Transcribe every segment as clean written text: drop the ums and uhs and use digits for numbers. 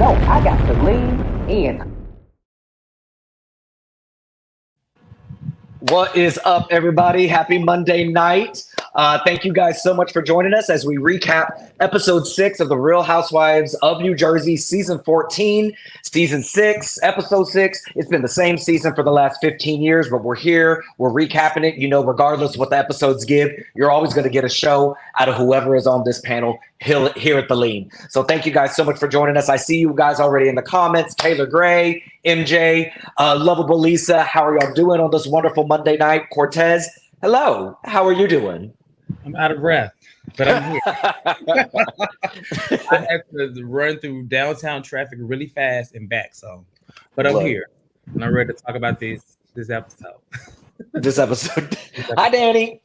No, I got to lean in. What is up, everybody? Happy Monday night. Thank you guys so much for joining us as we recap episode 6 of The Real Housewives of New Jersey, season 14, season 6, episode 6. It's been the same season for the last 15 years, but we're here. We're recapping it. You know, regardless of what the episodes give, you're always going to get a show out of whoever is on this panel here at the Lean. So thank you guys so much for joining us. I see you guys already in the comments. Taylor Gray, MJ, lovable Lisa, how are y'all doing on this wonderful Monday night? Cortez, hello. How are you doing? I'm out of breath, but I'm here. I had to run through downtown traffic really fast and back, but I'm here and I'm ready to talk about this episode. This episode. Hi, Danny.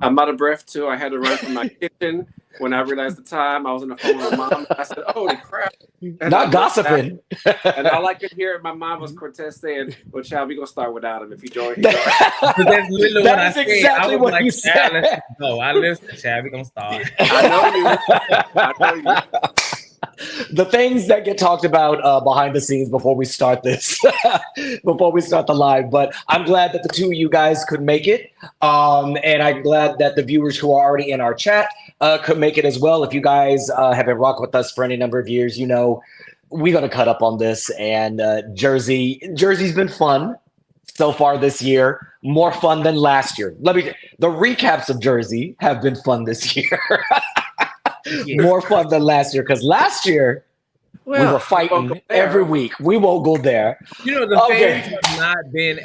I'm out of breath too. I had to run from my kitchen when I realized the time. I was on the phone with my mom. I said, "Holy crap!" And not gossiping. And all I could hear in my mom was Cortez saying, "Well, child, we gonna start without him if you join." That is exactly what you said. No, I listened, child. We gonna start. I know you. The things that get talked about behind the scenes before we start this, before we start the live. But I'm glad that the two of you guys could make it. And I'm glad that the viewers who are already in our chat could make it as well. If you guys have been rocking with us for any number of years, you know, we're going to cut up on this. And Jersey's been fun so far this year. More fun than last year. The recaps of Jersey have been fun this year. More fun than last year, because last year we were fighting every week. We won't go there. You know, the fans have not been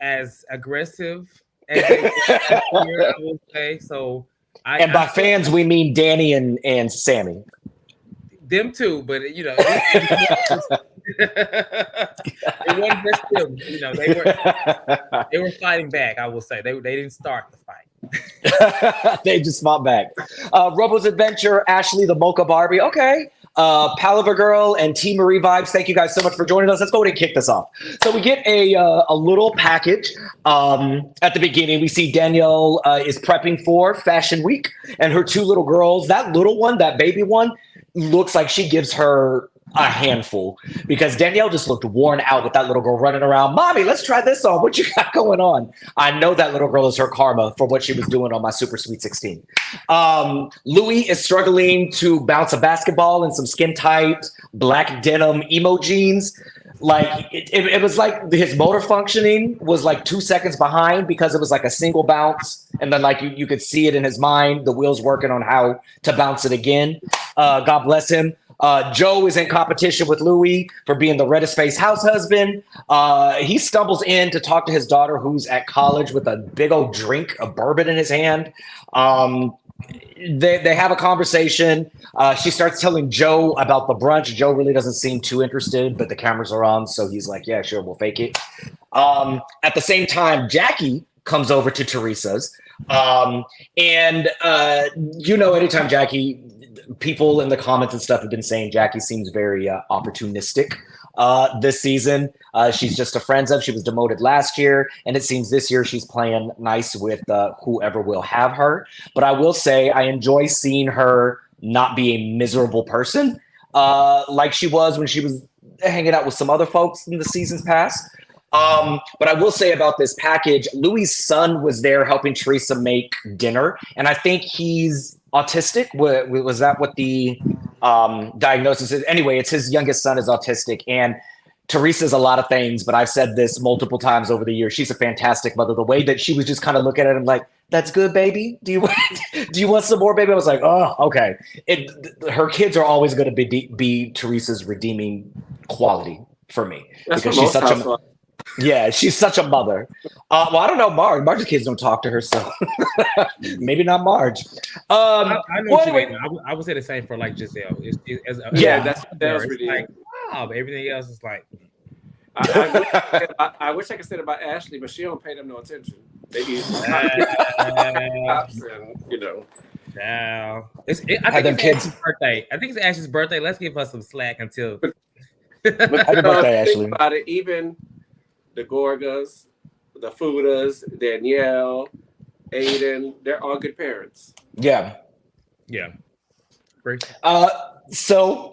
as aggressive as they were last year, I will say. So, by fans we mean Danny and Sammy. Them too, but you know, it wasn't just them. You know, they were fighting back. I will say they didn't start the fight. They just fought back. Robo's Adventure, Ashley the Mocha Barbie. Okay. Palaver Girl and T Marie Vibes. Thank you guys so much for joining us. Let's go ahead and kick this off. So we get a little package at the beginning. We see Danielle is prepping for Fashion Week, and her two little girls. That little one, that baby one, looks like she gives her a handful, because Danielle just looked worn out with that little girl running around. Mommy, let's try this on. What you got going on? I know that little girl is her karma for what she was doing on my Super Sweet 16. Louis is struggling to bounce a basketball in some skin tight black denim emo jeans. Like it was like his motor functioning was like 2 seconds behind, because it was like a single bounce, and then like you could see it in his mind, the wheels working on how to bounce it again. God bless him. Joe is in competition with Louis for being the reddest face house husband. He stumbles in to talk to his daughter, who's at college, with a big old drink of bourbon in his hand. They have a conversation. She starts telling Joe about the brunch. Joe really doesn't seem too interested, but the cameras are on, so he's like, yeah, sure, we'll fake it. At the same time, Jackie comes over to Teresa's. You know, anytime Jackie, people in the comments and stuff have been saying Jackie seems very opportunistic this season. She's just a friend of. She was demoted last year, and it seems this year she's playing nice with whoever will have her. But I will say I enjoy seeing her not be a miserable person like she was when she was hanging out with some other folks in the seasons past. But I will say about this package, Louis' son was there helping Teresa make dinner, and I think he's autistic. Was that what the diagnosis is? Anyway, it's his youngest son is autistic, and Teresa's a lot of things, but I've said this multiple times over the years. She's a fantastic mother. The way that she was just kind of looking at him like, "That's good, baby. Do you want some more, baby?" I was like, "Oh, okay." Her kids are always going to be Teresa's redeeming quality for me. That's because she's such a yeah, she's such a mother. Well, I don't know Marge. Marge's kids don't talk to her, so maybe not Marge. I know what you mean. I would say the same for like Giselle. That's like, wow, everything else is like. I wish I could say it about Ashley, but she don't pay them no attention. Maybe you know. Now, I think it's Ashley's birthday. I think it's Ashley's birthday. Let's give her some slack until. Happy birthday, Ashley. Think about it. Even the Gorgas, the Fudas, Danielle, Aiden, they're all good parents. Yeah. Yeah. So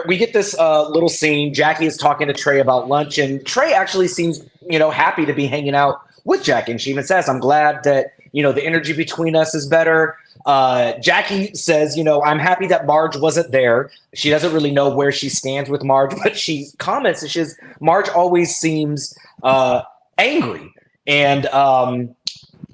we get this little scene. Jackie is talking to Trey about lunch, and Trey actually seems, happy to be hanging out with Jackie. And she even says, "I'm glad that the energy between us is better." Jackie says, "I'm happy that Marge wasn't there." She doesn't really know where she stands with Marge, but she comments and she says, "Marge always seems angry." And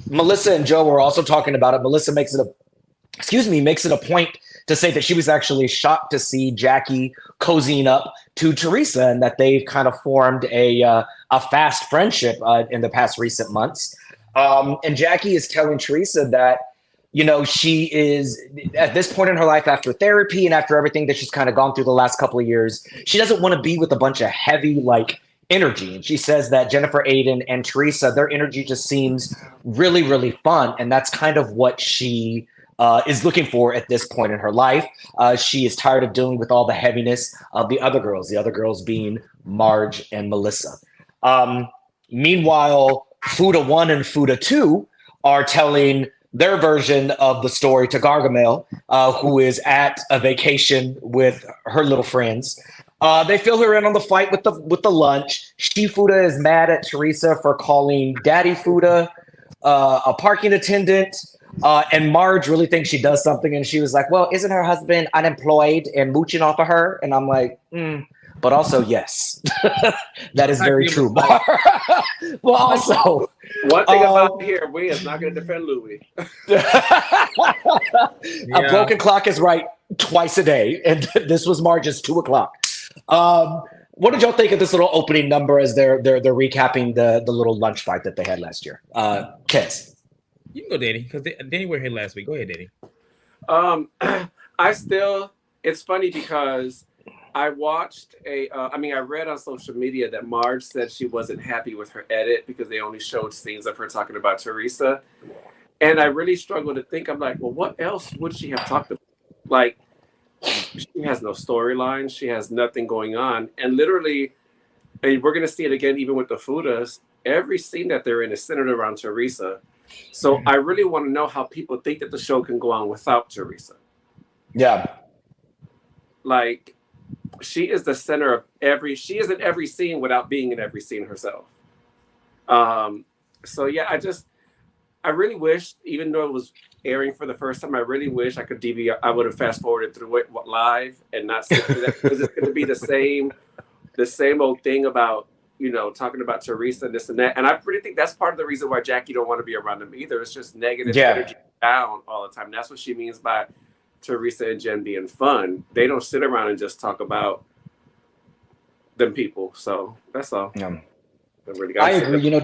Melissa and Joe were also talking about it. Melissa makes it a point to say that she was actually shocked to see Jackie cozying up to Teresa and that they've kind of formed a fast friendship in the past recent months. And Jackie is telling Teresa that, she is at this point in her life after therapy and after everything that she's kind of gone through the last couple of years, she doesn't want to be with a bunch of heavy, energy. And she says that Jennifer Aiden and Teresa, their energy just seems really, really fun. And that's kind of what she is looking for at this point in her life. She is tired of dealing with all the heaviness of the other girls being Marge and Melissa. Meanwhile, Fuda 1 and Fuda 2 are telling their version of the story to Gargamel, who is at a vacation with her little friends. They fill her in on the fight with the lunch. Fuda is mad at Teresa for calling Daddy Fuda a parking attendant. And Marge really thinks she does something, and she was like, "Well, isn't her husband unemployed and mooching off of her?" And I'm like, but also, yes, that is very true. Well, also, one thing about here, we is not going to defend Louis. A broken clock is right twice a day, and this was Marge's 2:00. What did y'all think of this little opening number as they're recapping the little lunch fight that they had last year? Kez. You can go, Danny, because Danny were here last week. Go ahead, Danny. It's funny because I watched I read on social media that Marge said she wasn't happy with her edit because they only showed scenes of her talking about Teresa. And I really struggled to think. I'm like, well, what else would she have talked about? Like, she has no storyline. She has nothing going on. And literally, and we're going to see it again even with the Fudas, every scene that they're in is centered around Teresa. So I really want to know how people think that the show can go on without Teresa. Yeah. Like, she is the center of she is in every scene without being in every scene herself. So yeah, I really wish, even though it was airing for the first time, I really wish I could DVR. I would have fast forwarded through it live and not sit through that, because it's going to be the same old thing about, talking about Teresa and this and that. And I really think that's part of the reason why Jackie don't want to be around them either. It's just negative energy down all the time. And that's what she means by Teresa and Jen being fun. They don't sit around and just talk about them people. So that's all. Yeah. I agree.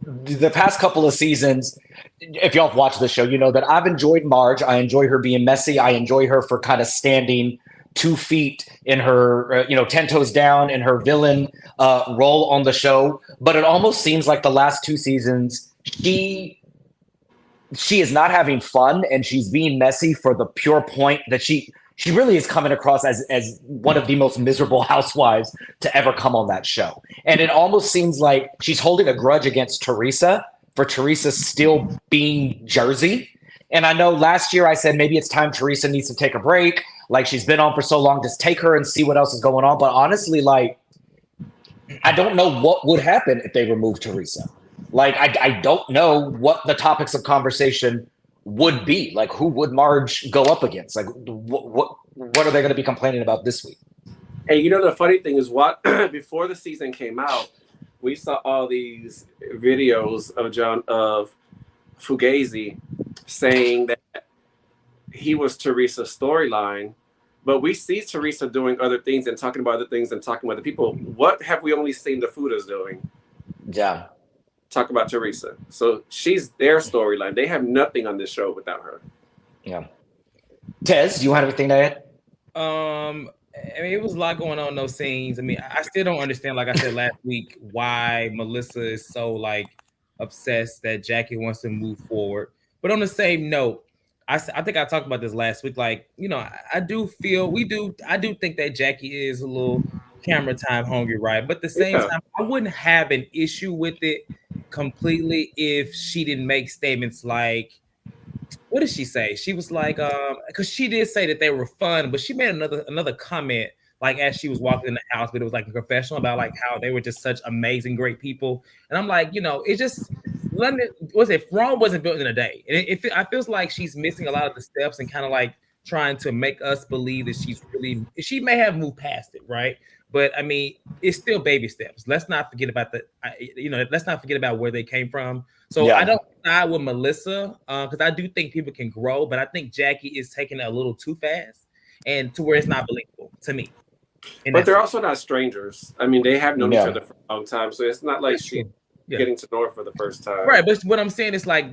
The past couple of seasons, if y'all have watched the show, you know that I've enjoyed Marge. I enjoy her being messy. I enjoy her for kind of standing 2 feet in her, 10 toes down in her villain role on the show. But it almost seems like the last 2 seasons, she is not having fun, and she's being messy for the pure point that she really is coming across as one of the most miserable housewives to ever come on that show. And it almost seems like she's holding a grudge against Teresa for Teresa still being Jersey. And I know last year I said maybe it's time Teresa needs to take a break. Like, she's been on for so long, just take her and see what else is going on. But honestly, I don't know what would happen if they removed Teresa. I don't know what the topics of conversation would be. Like, who would Marge go up against? Like, what are they going to be complaining about this week? And the funny thing is, before the season came out, we saw all these videos of Fugazi saying that he was Teresa's storyline, but we see Teresa doing other things and talking about other things and talking about the people. What have we only seen the Fudas doing? Yeah. Talk about Teresa. So she's their storyline. They have nothing on this show without her. Yeah. Tez, do you have anything to add? It was a lot going on in those scenes. I still don't understand, like I said last week, why Melissa is so obsessed that Jackie wants to move forward. But on the same note, I think I talked about this last week. I do think that Jackie is a little camera time hungry, right? But at the same time, I wouldn't have an issue with it completely if she didn't make statements like, what did she say? She was like, because she did say that they were fun, but she made another comment like as she was walking in the house, but it was like a confessional about like how they were just such amazing, great people. And I'm like, it just London Rome wasn't built in a day. And I feels like she's missing a lot of the steps and kind of like trying to make us believe that she may have moved past it, right? But I mean, it's still baby steps. Let's not forget about let's not forget about where they came from. So I don't side with Melissa because I do think people can grow, but I think Jackie is taking it a little too fast and to where it's not believable to me. But they're also not strangers. I mean, they have known each other for a long time, so it's not like she's getting to know her for the first time. Right, but what I'm saying is like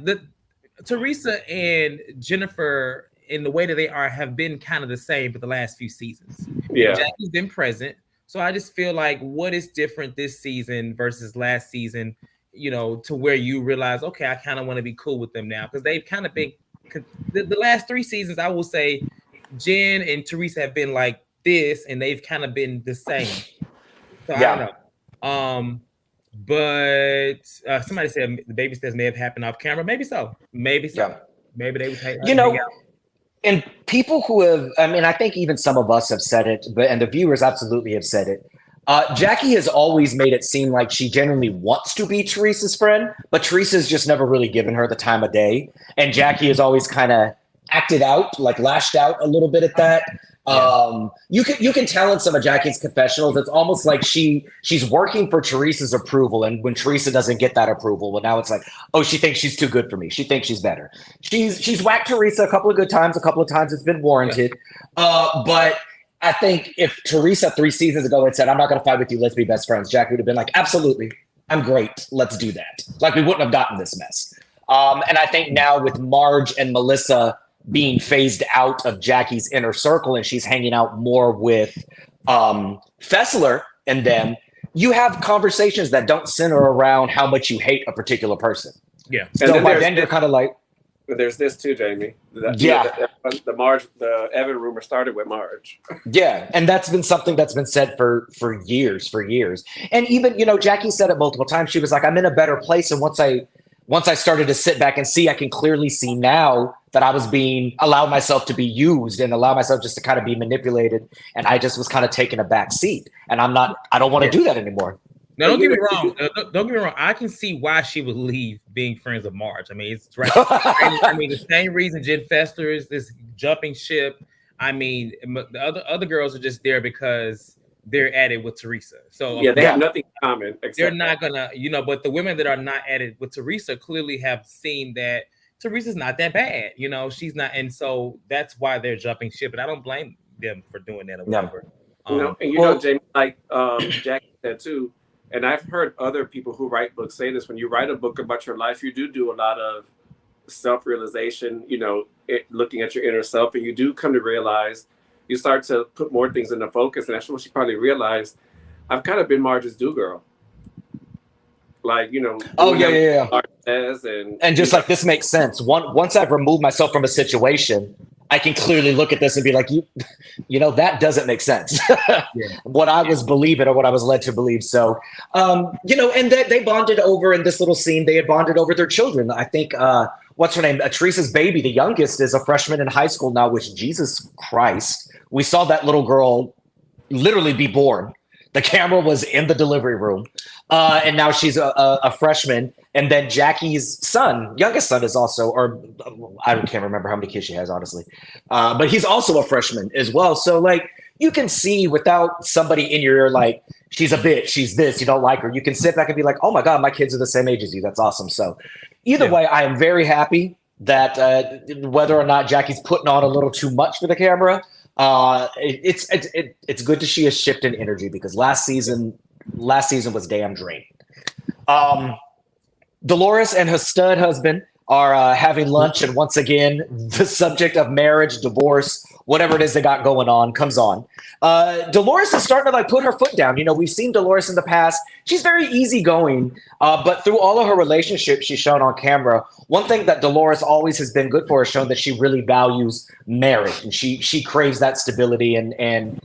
Teresa and Jennifer in the way that they have been kind of the same for the last few seasons. Yeah. Jackie's been present. So I just feel like what is different this season versus last season, to where you realize, okay, I kind of want to be cool with them now because they've kind of been the last 3 seasons. I will say Jen and Teresa have been like this, and they've kind of been the same. So I don't know. But somebody said the baby steps may have happened off camera. Maybe so. Maybe they would hang out. And people who have, I think even some of us have said it, and the viewers absolutely have said it. Jackie has always made it seem like she genuinely wants to be Teresa's friend, but Teresa's just never really given her the time of day. And Jackie has always kind of acted out, like lashed out a little bit at that. You can tell in some of Jackie's confessionals, it's almost like she's working for Teresa's approval, and when Teresa doesn't get that approval, well, now it's like, oh, she thinks she's too good for me. She thinks she's better. She's whacked Teresa a couple of good times. A couple of times it's been warranted. But I think if Teresa 3 seasons ago had said, "I'm not going to fight with you. Let's be best friends," Jackie would have been like, "Absolutely, I'm great. Let's do that." Like we wouldn't have gotten this mess. And I think now with Marge and Melissa being phased out of Jackie's inner circle and she's hanging out more with Fessler and them, you have conversations that don't center around how much you hate a particular person. Yeah. So by then you're kind of like... There's this too, Jamie. The Evan rumor started with Marge. Yeah, and that's been something that's been said for years. And even, Jackie said it multiple times. She was like, I'm in a better place. And once I started to sit back and see, I can clearly see now that I was allowed myself to be used and allow myself just to kind of be manipulated. And I just was kind of taking a back seat. And I don't want to do that anymore. Now, don't get me wrong. Don't get me wrong. I can see why she would leave being friends with Marge. I mean, it's right. The same reason Jen Fester is this jumping ship. I mean, the other girls are just there because they're at it with Teresa. So they have nothing in common. They're not gonna, but the women that are not at it with Teresa clearly have seen that Teresa's not that bad. She's not, and so that's why they're jumping ship. And I don't blame them for doing that or whatever. Jamie, like Jackie said too, and I've heard other people who write books say this: when you write a book about your life, you do a lot of self-realization. Looking at your inner self, and you do come to realize. You start to put more things into focus, and that's what she probably realized. I've kind of been Marge's do-girl. Like, and just like, this makes sense. Once I've removed myself from a situation, I can clearly look at this and be like, that doesn't make sense. What I was believing or what I was led to believe. So, and they bonded over in this little scene. They had bonded over their children. I think, what's her name? Teresa's baby, the youngest, is a freshman in high school now, which, Jesus Christ, we saw that little girl literally be born. The camera was in the delivery room. And now she's a freshman. And then Jackie's youngest son is also, or I can't remember how many kids she has, honestly. But he's also a freshman as well. So like, you can see without somebody in your ear, like, she's a bitch, she's this, you don't like her. You can sit back and be like, oh my God, my kids are the same age as you. That's awesome. So either way, I am very happy that whether or not Jackie's putting on a little too much for the camera, it's good to see a shift in energy because last season was damn draining. Dolores and her stud husband are having lunch, and once again, the subject of marriage, divorce, whatever it is they got going on comes on. Dolores is starting to put her foot down. We've seen Dolores in the past. She's very easygoing, but through all of her relationships she's shown on camera, one thing that Dolores always has been good for is shown that she really values marriage, and she craves that stability. And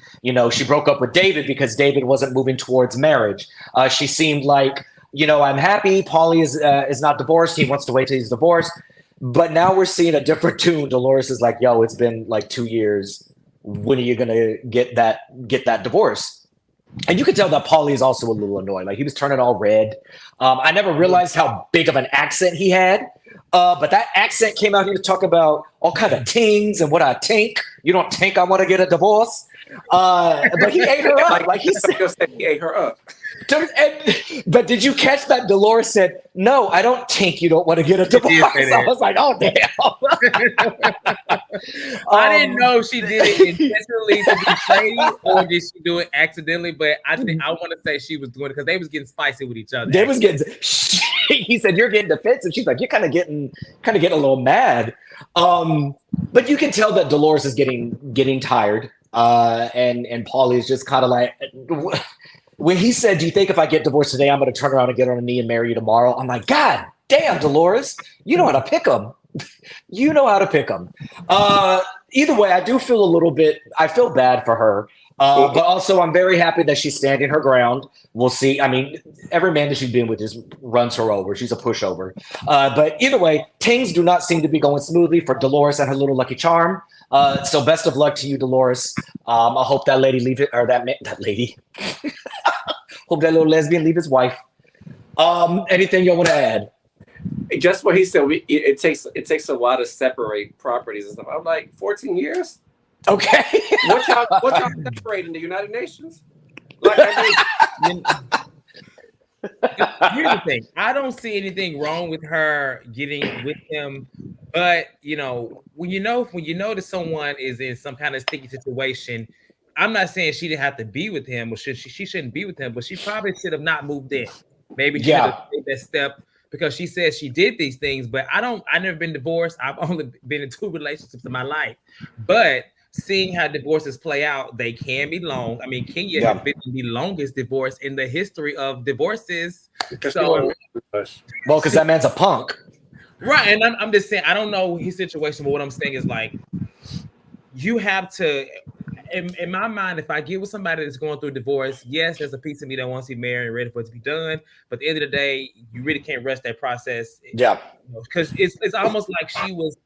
she broke up with David because David wasn't moving towards marriage. She seemed like, I'm happy. Paulie is not divorced. He wants to wait till he's divorced. But now we're seeing a different tune. Dolores is like, yo, it's been like 2 years. When are you gonna get that divorce? And you could tell that Paulie is also a little annoyed. Like he was turning all red. I never realized how big of an accent he had. But that accent came out. He was talking about all kind of tings and what I think. You don't think I want to get a divorce? But he ate her up. Like he said, he ate her up. But did you catch that Dolores said, no, I don't think you don't want to get a divorce? I was like, oh, damn. I didn't know she did it intentionally to be shady or did she do it accidentally, but I want to say she was doing it because they was getting spicy with each other. They was getting, he said, you're getting defensive. She's like, you're kind of getting a little mad. But you can tell that Dolores is getting tired. And Paulie is just kind of like, when he said, do you think if I get divorced today, I'm going to turn around and get on a knee and marry you tomorrow? I'm like, God damn, Dolores, you know how to pick them. You know how to pick them. Either way, I do feel I feel bad for her. But also I'm very happy that she's standing her ground. We'll see. I mean, every man that she's been with just runs her over. She's a pushover. But either way, things do not seem to be going smoothly for Dolores and her little Lucky Charm. So best of luck to you, Dolores. I hope that lady leave it, or that lady. Hope that little lesbian leave his wife. Anything you want to add? Just what he said. It takes a while to separate properties and stuff. I'm like 14 years. Okay. What y'all separate in the United Nations? Like, I mean, here's the thing. I don't see anything wrong with her getting with him, but when you know that someone is in some kind of sticky situation, I'm not saying she didn't have to be with him, or she shouldn't be with him, but she probably should have not moved in. Maybe she should have made that step because she said she did these things, but I've never been divorced. I've only been in 2 relationships in my life, but seeing how divorces play out, they can be long. I mean, Kenya has been the longest divorce in the history of divorces. So, well, because that man's a punk. Right. And I'm just saying, I don't know his situation, but what I'm saying is like, you have to, in my mind, if I get with somebody that's going through a divorce, yes, there's a piece of me that wants to be married and ready for it to be done. But at the end of the day, you really can't rush that process. Yeah. Because it's almost like she was,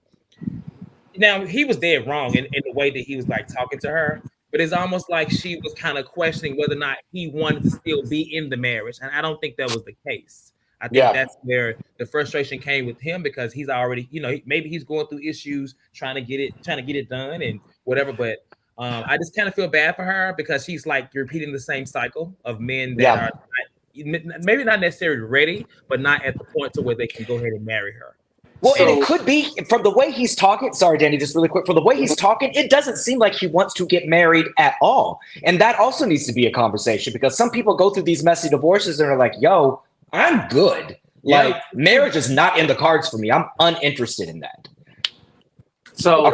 now he was dead wrong in the way that he was like talking to her, but it's almost like she was kind of questioning whether or not he wanted to still be in the marriage. And I don't think that was the case. I think that's where the frustration came with him because he's already, maybe he's going through issues trying to get it done and whatever. But I just kind of feel bad for her because she's like repeating the same cycle of men that are maybe not necessarily ready, but not at the point to where they can go ahead and marry her. Well, and it could be from the way he's talking. Sorry, Danny, just really quick. From the way he's talking, it doesn't seem like he wants to get married at all. And that also needs to be a conversation because some people go through these messy divorces and are like, yo, I'm good. Like, marriage is not in the cards for me. I'm uninterested in that. So,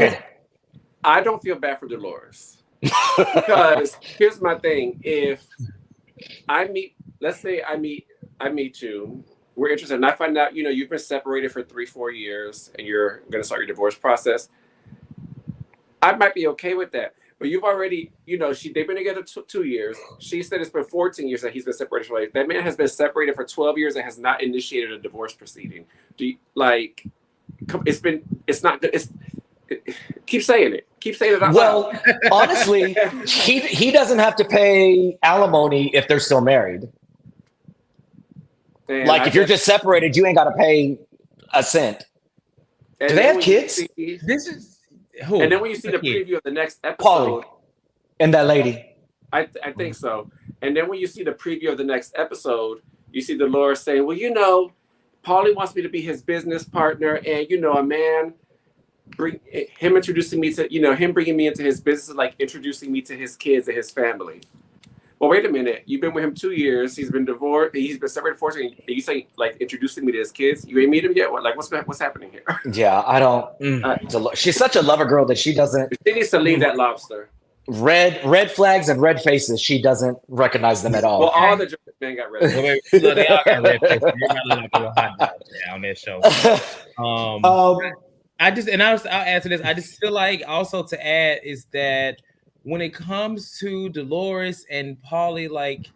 I don't feel bad for Dolores. Because here's my thing. If let's say I meet you, we're interested, and I find out, you've been separated for 3-4 years and you're going to start your divorce process. I might be okay with that. But you've already, they've been together 2 years. She said it's been 14 years that he's been separated from her. That man has been separated for 12 years and has not initiated a divorce proceeding. It's not good. Keep saying it. Keep saying it out loud. Well, honestly, he doesn't have to pay alimony if they're still married. And like, if you're just separated, you ain't got to pay a cent. Do they have kids? This is who? And then when you see the preview of the next episode, Paulie and that lady. I think so. And then when you see the preview of the next episode, you see Dolores saying, well, Paulie wants me to be his business partner, and a man introducing me to, him bringing me into his business is like introducing me to his kids and his family. Well, wait a minute. You've been with him 2 years. He's been divorced. He's been separated 14 years. You say like introducing me to his kids. You ain't meet him yet. What? Like what's happening here? Yeah, I don't. She's such a lover girl that she doesn't. She needs to leave that lobster. Red flags and red faces. She doesn't recognize them at all. Well, all the men got red faces. Well, they all got red faces. You're not like a hot dog on that show. I'll add to this. I just feel like also to add is that when it comes to Dolores and Paulie, like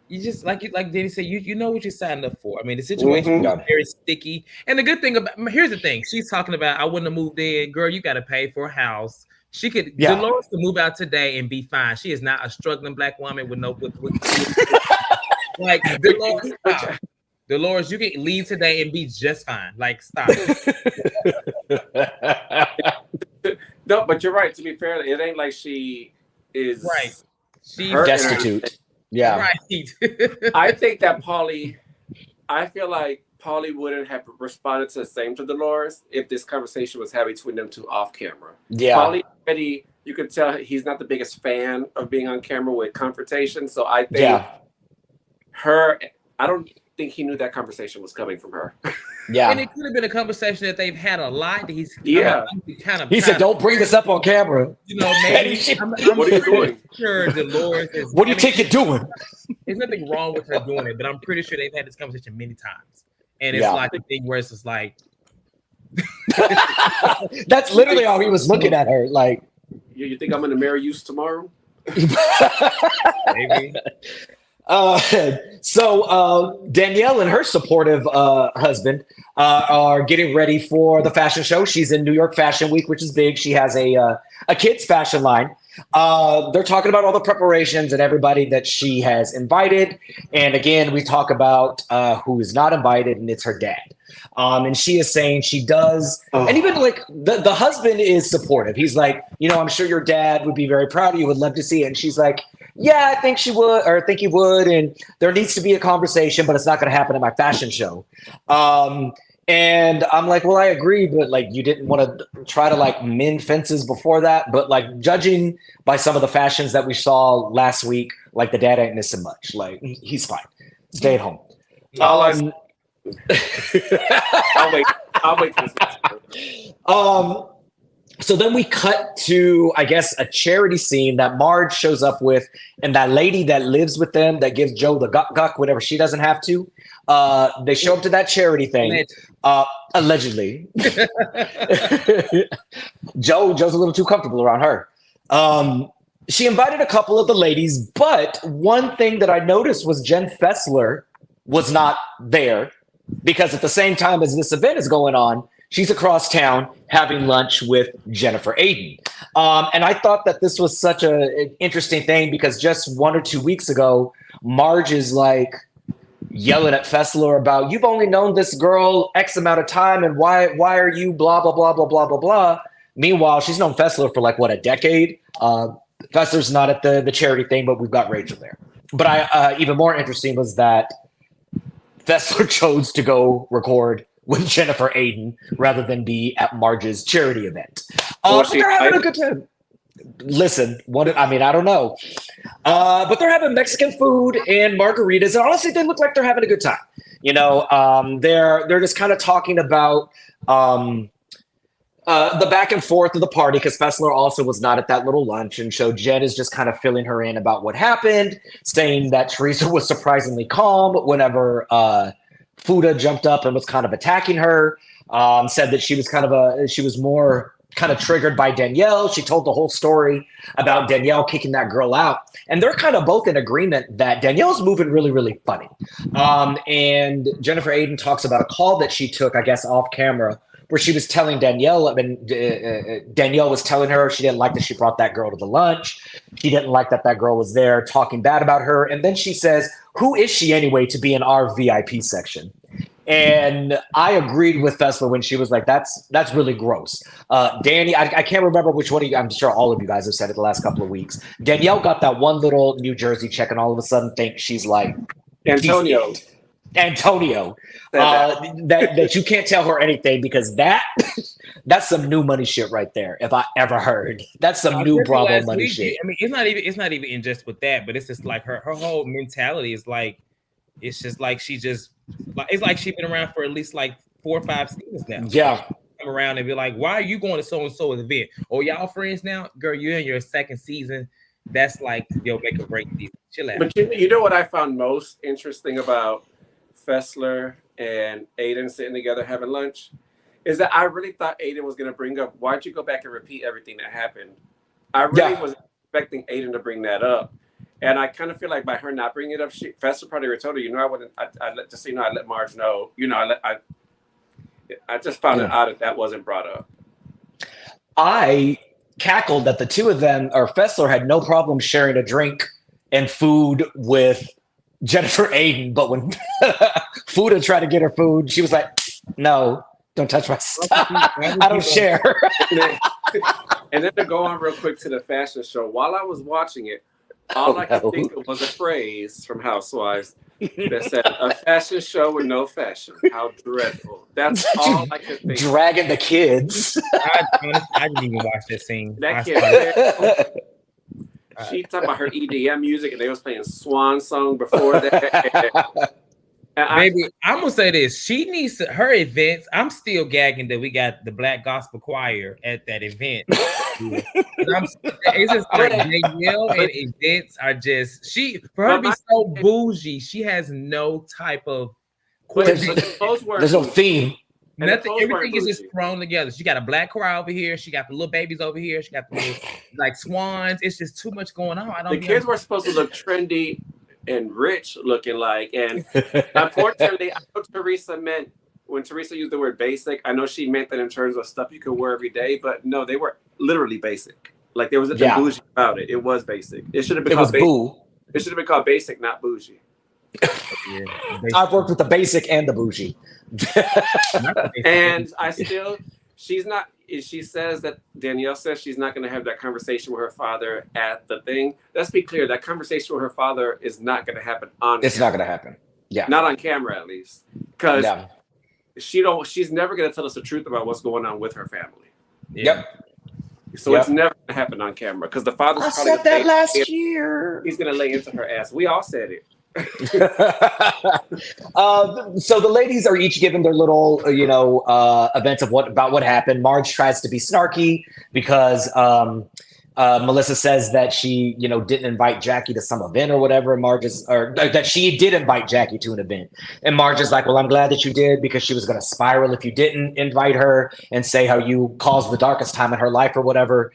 you just like Danny said, you know what you signed up for. I mean, the situation is very sticky. And the good thing about here's the thing, she's talking about I wouldn't have moved in. Girl, you got to pay for a house. She could Dolores could move out today and be fine. She is not a struggling black woman with no like Dolores. Dolores, you can leave today and be just fine. Like, stop. No, but you're right. To be fair, it ain't like she is right. She's destitute. Yeah. Right. I think that I feel like Paulie wouldn't have responded to the same to Dolores if this conversation was happening between them two off camera. Yeah. Paulie already, you could tell he's not the biggest fan of being on camera with confrontation. So I think I don't think he knew that conversation was coming from her. Yeah. And it could have been a conversation that they've had a lot. He said, don't bring this up on camera. You know, maybe what are you doing? Sure, Dolores is, what do you think you're doing? There's nothing wrong with her doing it, but I'm pretty sure they've had this conversation many times. And it's like the thing where it's just like that's literally how he was looking at her. Like, you think I'm gonna marry you tomorrow? Maybe. So Danielle and her supportive husband are getting ready for the fashion show. She's in New York Fashion Week, which is big. She has a kids fashion line. They're talking about all the preparations and everybody that she has invited. And again, we talk about who is not invited, and it's her dad. And she is saying she does. And even like the husband is supportive. He's like, I'm sure your dad would be very proud of you, would love to see it. And she's like, yeah, I think she would, or I think he would. And there needs to be a conversation, but it's not going to happen at my fashion show. And I'm like, well, I agree, but like, you didn't want to try to like mend fences before that. But like, judging by some of the fashions that we saw last week, like the dad ain't missing much. Like, he's fine. Stay at home. I'll wait. So then we cut to, I guess, a charity scene that Marge shows up with, and that lady that lives with them that gives Joe the guck whenever she doesn't have to. They show up to that charity thing. Allegedly. Joe's a little too comfortable around her. She invited a couple of the ladies, but one thing that I noticed was Jen Fessler was not there, because at the same time as this event is going on, she's across town having lunch with Jennifer Aiden. And I thought that this was such an interesting thing, because just 1 or 2 weeks ago, Marge is like yelling at Fessler about, you've only known this girl X amount of time, and why are you blah, blah, blah, blah, blah, blah, blah. Meanwhile, she's known Fessler for like, what, a decade? Fessler's not at the charity thing, but we've got Rachel there. But even more interesting was that Fessler chose to go record with Jennifer Aiden rather than be at Marge's charity event. But they're having a good time. Listen, I don't know. But they're having Mexican food and margaritas, and honestly, they look like they're having a good time. They're just kind of talking about the back and forth of the party, because Fessler also was not at that little lunch, and so Jen is just kind of filling her in about what happened, saying that Teresa was surprisingly calm whenever Fuda jumped up and was kind of attacking her. Said that she was more kind of triggered by Danielle. She told the whole story about Danielle kicking that girl out, and they're kind of both in agreement that Danielle's moving really, really funny. And Jennifer Aiden talks about a call that she took, I guess, off camera, where she was telling Danielle, Danielle was telling her she didn't like that she brought that girl to the lunch. She didn't like that girl was there talking bad about her. And then she says, who is she anyway to be in our VIP section? And I agreed with Fessler when she was like, that's really gross. Danny, I can't remember which one of you, I'm sure all of you guys have said it the last couple of weeks. Danielle got that one little New Jersey check and all of a sudden thinks she's like Antonio. That you can't tell her anything, because that's some new money shit right there. If I ever heard, that's some new Bravo money shit. I mean, it's not even in just with that, but it's just like her whole mentality is like, it's just like it's like she's been around for at least like 4 or 5 seasons now. Yeah. Come around and be like, why are you going to so-and-so event? Oh, y'all friends now? Girl, you're in your 2nd season. That's like your make or break season. Chill out. But you know what I found most interesting about Fessler and Aiden sitting together having lunch is that I really thought Aiden was going to bring up, why'd you go back and repeat everything that happened? I really was expecting Aiden to bring that up. And I kind of feel like by her not bringing it up, Fester probably told her, I wouldn't. I let just I let Marge know. I just found it odd that wasn't brought up. I cackled that the two of them, or Fessler, had no problem sharing a drink and food with Jennifer Aiden, but when Fuda tried to get her food, she was like, "No, don't touch my stuff. I don't share." And then to go on real quick to the fashion show, while I was watching it, all I could think of was a phrase from Housewives that said, "A fashion show with no fashion. How dreadful." That's all I could think. Dragging the kids. I didn't even watch that scene. That kid. She talked about her EDM music, and they was playing Swan Song before that. Baby, I'm gonna say this. She needs her events. I'm still gagging that we got the Black Gospel Choir at that event. It's just like Danielle and events are just for her to be so bougie. She has no type of. There's no theme. Nothing. Everything is just thrown together. She got a black choir over here. She got the little babies over here. She got the little, like swans. It's just too much going on. The kids were supposed to look trendy and rich looking like, and unfortunately, I know Teresa meant when Teresa used the word basic. I know she meant that in terms of stuff you could wear every day, but no, they were literally basic. Like there was nothing bougie about it. It was basic. It should have been called basic. It should have been called basic, not bougie. I've worked with the basic and the bougie. And she says that Danielle says she's not going to have that conversation with her father at the thing. Let's be clear, that conversation with her father is not going to happen on It's not going to happen. Yeah. Not on camera, at least. Because she's never going to tell us the truth about what's going on with her family. Yep. So it's never going to happen on camera because the father's I said that last year. He's going to lay into her ass. We all said it. So the ladies are each given their little, events of what happened. Marge tries to be snarky because Melissa says that she, didn't invite Jackie to some event or whatever. And that she did invite Jackie to an event. And Marge is like, well, I'm glad that you did because she was going to spiral if you didn't invite her and say how you caused the darkest time in her life or whatever.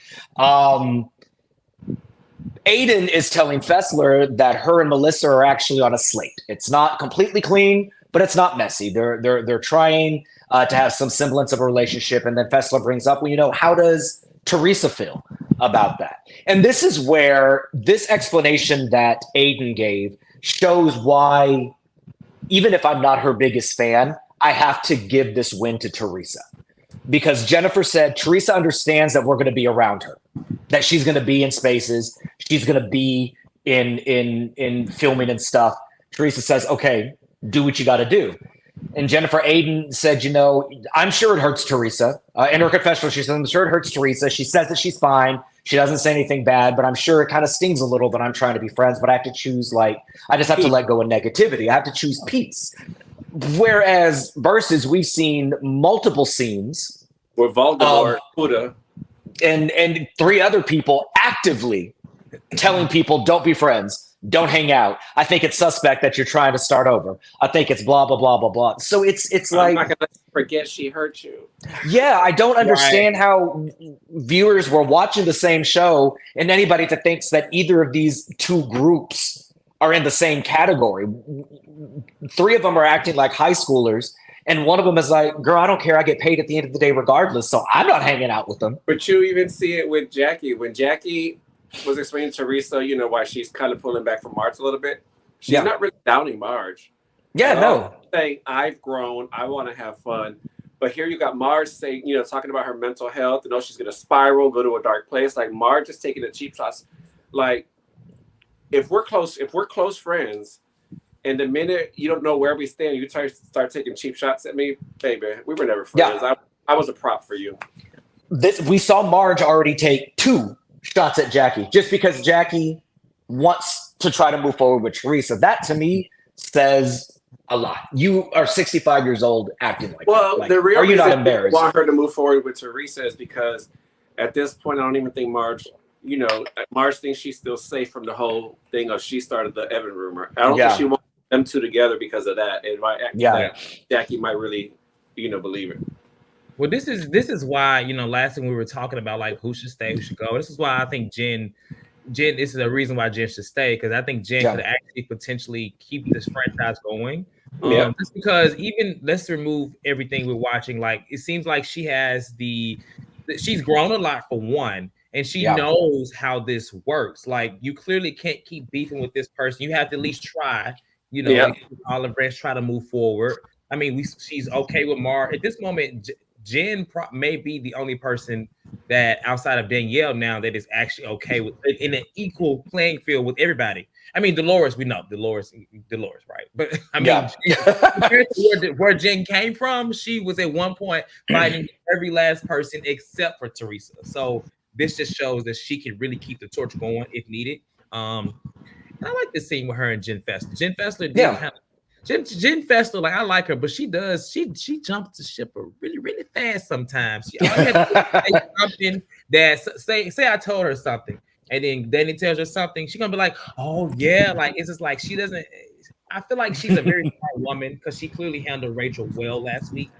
Aiden is telling Fessler that her and Melissa are actually on a slate. It's not completely clean, but it's not messy. They're trying to have some semblance of a relationship. And then Fessler brings up, well, how does Teresa feel about that? And this is where this explanation that Aiden gave shows why, even if I'm not her biggest fan, I have to give this win to Teresa. Because Jennifer said Teresa understands that we're going to be around her, that she's going to be in spaces, she's going to be in filming and stuff. Teresa says, okay, do what you got to do. And Jennifer Aiden said, I'm sure it hurts Teresa. In her confessional, she said, I'm sure it hurts Teresa. She says that she's fine. She doesn't say anything bad, but I'm sure it kind of stings a little that I'm trying to be friends, but I have to choose, I just have to let go of negativity. I have to choose peace. Whereas versus we've seen multiple scenes where Voldemort, Fuda, and three other people actively telling people don't be friends, don't hang out. I think it's suspect that you're trying to start over. I think it's blah blah blah blah blah. So it's like I'm not gonna forget she hurt you. Yeah, I don't understand how viewers were watching the same show and anybody that thinks that either of these two groups are in the same category. Three of them are acting like high schoolers, and one of them is like, girl, I don't care. I get paid at the end of the day regardless, so I'm not hanging out with them. But you even see it with Jackie. When Jackie was explaining to Teresa, why she's kind of pulling back from Marge a little bit. She's not really downing Marge. Yeah, no. Saying, I've grown. I want to have fun. But here you got Marge saying, talking about her mental health. She's going to spiral, go to a dark place. Like, Marge is taking the cheap shots. Like, if we're close friends, and the minute you don't know where we stand, you start taking cheap shots at me, baby, we were never friends. Yeah. I was a prop for you. We saw Marge already take 2 shots at Jackie just because Jackie wants to try to move forward with Teresa. That to me says a lot. You are 65 years old acting like that. Like, the real are you reason not embarrassed? I want her to move forward with Teresa is because at this point, I don't even think Marge, Marge thinks she's still safe from the whole thing of she started the Evan rumor. I don't think she wants them two together because of that. And by acting that, Jackie might really, believe it. Well, this is why, last thing we were talking about, like, who should stay, who should go. This is why I think Jen Jen, this is a reason why Jen should stay, because I think Jen could actually potentially keep this franchise going. Just because even let's remove everything we're watching, like it seems like she's grown a lot for one, and she knows how this works. Like you clearly can't keep beefing with this person. You have to at least try, like Olive Branch, try to move forward. I mean, she's okay with Mar at this moment. Jen may be the only person that outside of Danielle now that is actually okay with in an equal playing field with everybody. I mean, Dolores, we know Dolores, right? But I mean, compared to where Jen came from, she was at one point fighting every last person except for Teresa. So this just shows that she can really keep the torch going if needed. And I like this scene with her and Jen Fessler. Jen Fessler did kind of. Jen Fessler, like I like her, but she jumps the ship really, really fast sometimes. She always has to say something that say I told her something, and then Danny tells her something, she's gonna be like, oh yeah, like it's just like she doesn't. I feel like she's a very smart woman because she clearly handled Rachel well last week.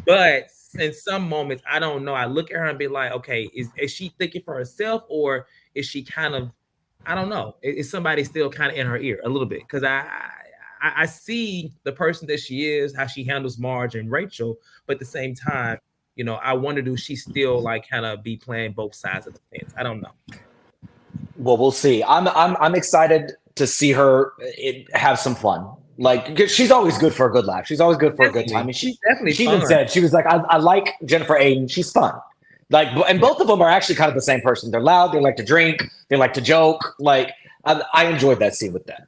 But in some moments, I don't know. I look at her and be like, okay, is she thinking for herself, or is she kind of, I don't know, is somebody still kind of in her ear a little bit? Because I see the person that she is, how she handles Marge and Rachel, but at the same time, I wonder, do she still like kind of be playing both sides of the fence? I don't know. Well, we'll see. I'm excited to see her have some fun. Like she's always good for a good laugh. She's always good for a good time. I mean, she even said, she was like, I like Jennifer Aiden. She's fun. Like, and both of them are actually kind of the same person. They're loud. They like to drink. They like to joke. Like I enjoyed that scene with them.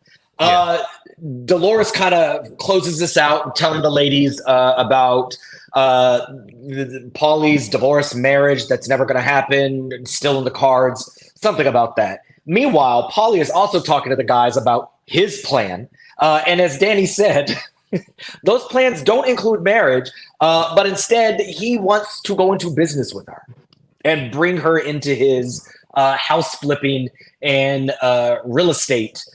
Dolores kind of closes this out, telling the ladies about Paulie's divorce, marriage that's never going to happen, still in the cards, something about that. Meanwhile, Paulie is also talking to the guys about his plan. And as Danny said, those plans don't include marriage, but instead he wants to go into business with her and bring her into his house flipping and real estate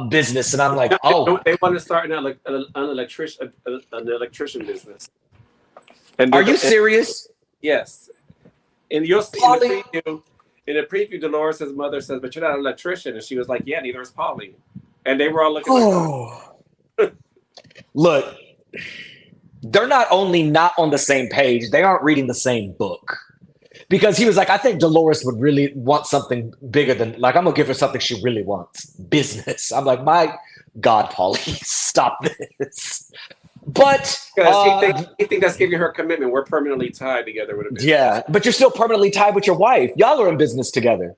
business. And I'm like, oh, they want to start an electrician business. And are you serious? Yes. And you'll see in the preview, Dolores' mother says, but you're not an electrician. And she was like, yeah, neither is Paulie. And they were all looking like, look, they're not only not on the same page, they aren't reading the same book. Because he was like, I think Dolores would really want something bigger than, like, I'm going to give her something she really wants. Business. I'm like, my God, Paulie, stop this. But you think that's giving her commitment. We're permanently tied together with a business. Yeah, but you're still permanently tied with your wife. Y'all are in business together.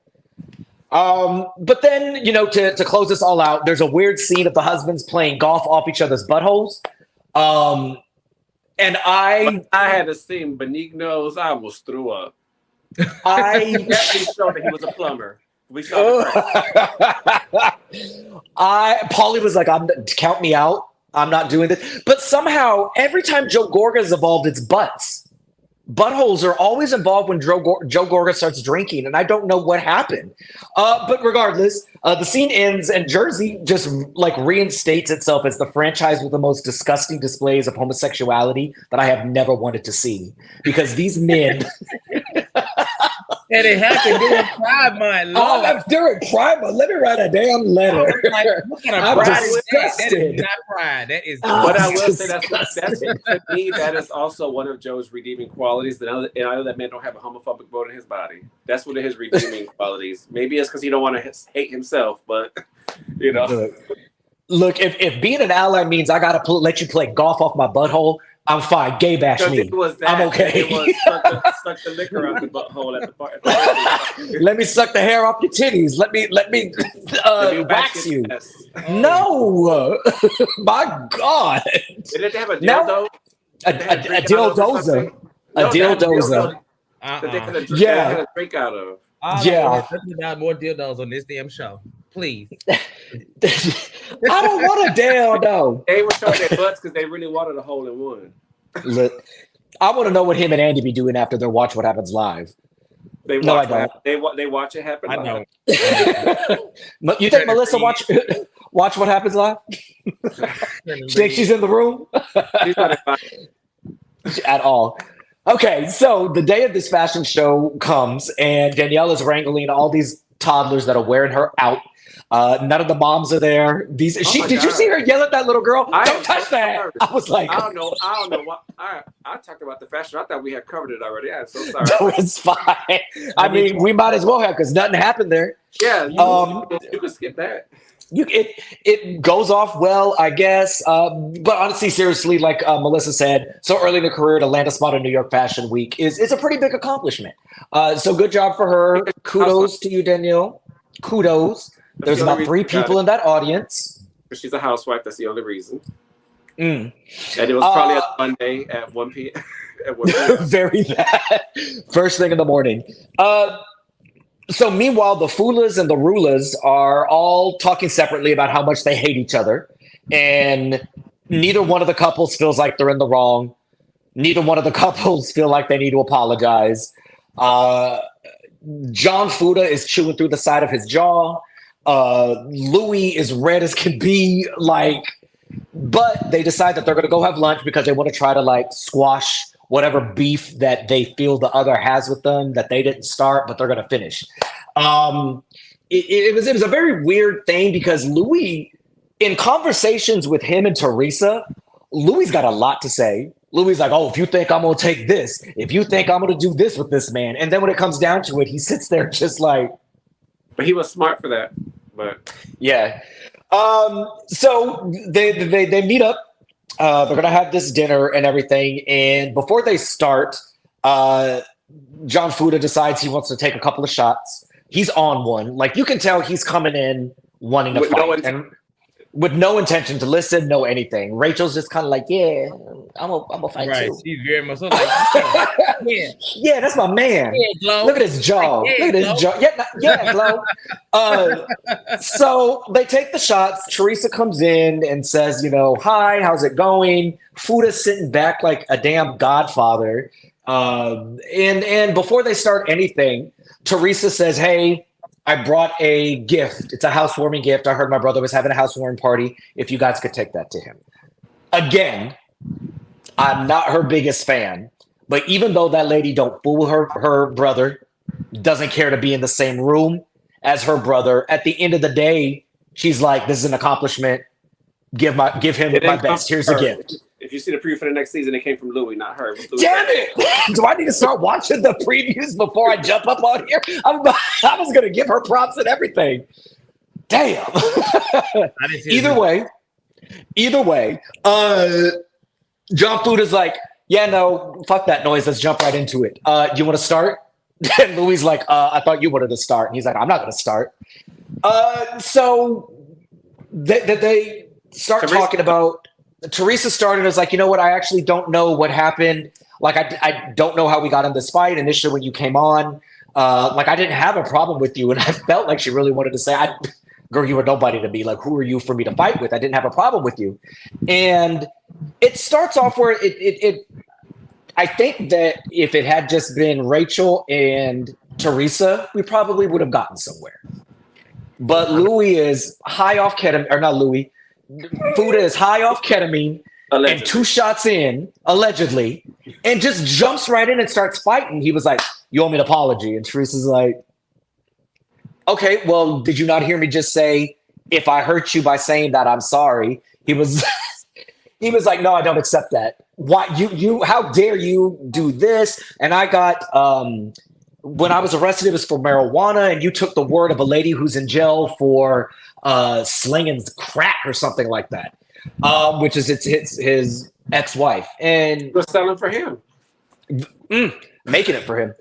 But then, to close this all out, there's a weird scene of the husbands playing golf off each other's buttholes. And I had a scene, Benigno's, I almost threw up. That showed that he was a plumber. We saw Paulie was like, count me out. I'm not doing this. But somehow, every time Joe Gorga is involved, it's butts. Buttholes are always involved when Joe Gorga starts drinking, and I don't know what happened. But regardless, the scene ends, and Jersey just like reinstates itself as the franchise with the most disgusting displays of homosexuality that I have never wanted to see. Because these men... And it happened during Pride Month. Oh, during Pride Month. Let me write a damn letter. I'm disgusted. That is not pride. That is. But I will say that's to me, that is also one of Joe's redeeming qualities. And I know that man don't have a homophobic bone in his body. That's one of his redeeming qualities. Maybe it's because he don't want to hate himself, but Look, if being an ally means I gotta let you play golf off my butthole, I'm fine. Gay bash me. I'm okay. It was suck the liquor out the butthole at the party. Let me suck the hair off your titties. Let me wax you. No, my God. Did it have a dildo? A dildoza. A dildoza. That they could have drink out of. Yeah. About more dildos on this damn show. Please. I don't want a dildo. They were showing their butts because they really wanted a hole in one. Look, I want to know what him and Andy be doing after their Watch What Happens Live. They watch it happen. I know. You think Melissa watch What Happens Live? You think she's in the room? She's not at all. Okay, so the day of this fashion show comes, and Danielle is wrangling all these toddlers that are wearing her out. None of the moms are there. Did you see her yell at that little girl? Don't touch that. I was like, I don't know what I talked about the fashion. I thought we had covered it already. I'm so sorry. No, it's fine. I mean, we might as well have because nothing happened there. Yeah, you can skip that. It goes off well, I guess. But honestly, seriously, like Melissa said, so early in the career to land a spot in New York Fashion Week is a pretty big accomplishment. So good job for her. Kudos to you, Danielle. Kudos. There's about 3 people in that audience. She's a housewife. That's the only reason. And it was probably a Monday at 1 p.m. Very bad. First thing in the morning. So meanwhile, the Fulas and the Rulas are all talking separately about how much they hate each other. And neither one of the couples feels like they're in the wrong. Neither one of the couples feel like they need to apologize. John Fuda is chewing through the side of his jaw. Louis is red as can be, but they decide that they're going to go have lunch because they want to try to squash whatever beef that they feel the other has with them that they didn't start, but they're going to finish. It was a very weird thing because Louis, in conversations with him and Teresa, Louis got a lot to say. Louis like, oh, if you think I'm going to take this, if you think I'm going to do this with this man. And then when it comes down to it, he sits there just like. But he was smart for that. But yeah. So they meet up. They're going to have this dinner and everything. And before they start, John Fuda decides he wants to take a couple of shots. He's on one. You can tell he's coming in wanting to fight. And with no intention to listen, no anything. Rachel's just kind of like, yeah, I'm a fight right. too. She's very much like, yeah. Yeah, that's my man. Yeah, Glow. Look at his jaw. Yeah, Look at his jaw. Yeah, Glow. So they take the shots. Teresa comes in and says, hi, how's it going? Fuda's sitting back like a damn godfather. And before they start anything, Teresa says, hey, I brought a gift. It's a housewarming gift. I heard my brother was having a housewarming party. If you guys could take that to him. Again, I'm not her biggest fan, but even though that lady don't fool her brother, doesn't care to be in the same room as her brother, at the end of the day, she's like, this is an accomplishment. Give him my best. Here's a gift. If you see the preview for the next season, it came from Louis, not her. Damn it! Do I need to start watching the previews before I jump up on here? I was going to give her props and everything. Damn. Either way, John Fuda's like, yeah, no, fuck that noise. Let's jump right into it. You want to start? And Louis like, I thought you wanted to start. And he's like, I'm not going to start. So they start talking about. Teresa started as like, you know what? I actually don't know what happened. I don't know how we got in this fight initially when you came on. I didn't have a problem with you. And I felt like she really wanted to say, girl, you were nobody to me. Like, who are you for me to fight with? I didn't have a problem with you. And it starts off where I think that if it had just been Rachel and Teresa, we probably would have gotten somewhere. But Louis is high off ketamine, or not Louis. Fuda is high off ketamine and 2 shots in, allegedly, and just jumps right in and starts fighting. He was like, you owe me an apology. And Teresa's like, okay, well, did you not hear me just say, if I hurt you by saying that, I'm sorry? He was like, no, I don't accept that. Why you how dare you do this? And I got when I was arrested, it was for marijuana, and you took the word of a lady who's in jail for slinging crack or something like that, which is his ex-wife, and was selling for him, making it for him.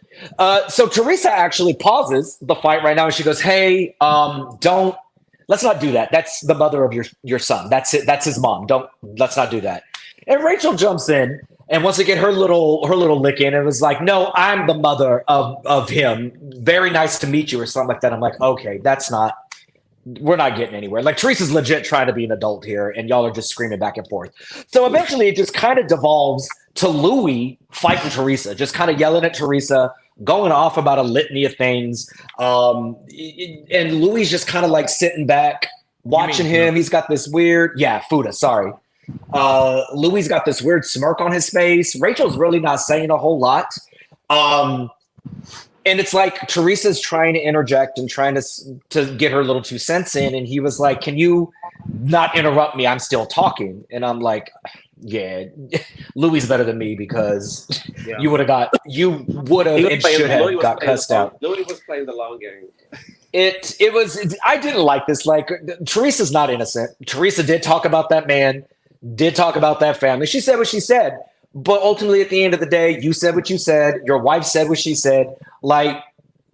So Teresa actually pauses the fight right now, and she goes, "Hey, let's not do that. That's the mother of your son. That's it. That's his mom. Let's not do that." And Rachel jumps in and wants to get her little lick in, and was like, "No, I'm the mother of him. Very nice to meet you," or something like that. I'm like, okay, we're not getting anywhere. Like, Teresa's legit trying to be an adult here, and y'all are just screaming back and forth. So eventually it just kind of devolves to Louis fighting Teresa, just kind of yelling at Teresa, going off about a litany of things. And Louis just kind of like sitting back, watching him. He's got this weird, Fuda, sorry. Louis got this weird smirk on his face. Rachel's really not saying a whole lot. And And it's like Teresa's trying to interject and trying to get her little 2 cents in, and he was like, "Can you not interrupt me? I'm still talking." And I'm like, "Yeah, Louis better than me because you would have and should have got cussed out." Louis was playing the long game. It was. I didn't like this. Like Teresa's not innocent. Teresa did talk about that man, did talk about that family. She said what she said. But ultimately, at the end of the day, you said what you said. Your wife said what she said. Like,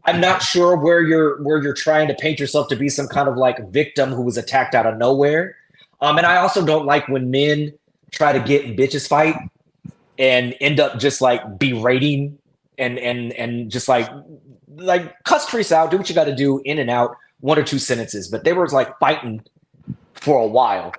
I'm not sure where you're trying to paint yourself to be some kind of like victim who was attacked out of nowhere. And I also don't like when men try to get in bitches fight and end up just like berating and just like cuss Teresa out, do what you got to do, in and out, 1 or 2 sentences. But they were like fighting for a while.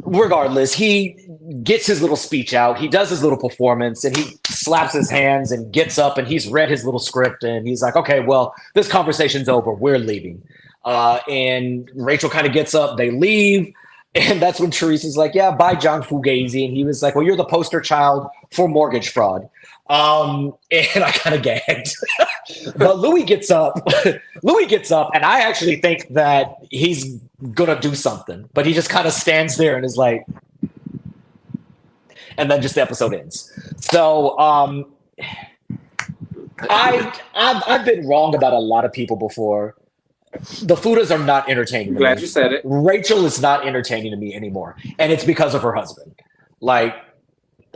Regardless, he gets his little speech out. He does his little performance, and he slaps his hands and gets up, and he's read his little script, and he's like, "Okay, well, this conversation's over. We're leaving." And Rachel kind of gets up. They leave, and that's when Teresa's like, "Yeah, bye, John Fugazi." And he was like, "Well, you're the poster child for mortgage fraud." And I kind of gagged. But Louis gets up. And I actually think that he's gonna do something, but he just kind of stands there and is like, and then just the episode ends. So I've been wrong about a lot of people before. The Fudas are not entertaining. Glad you said it. Rachel is not entertaining to me anymore, and it's because of her husband. Like,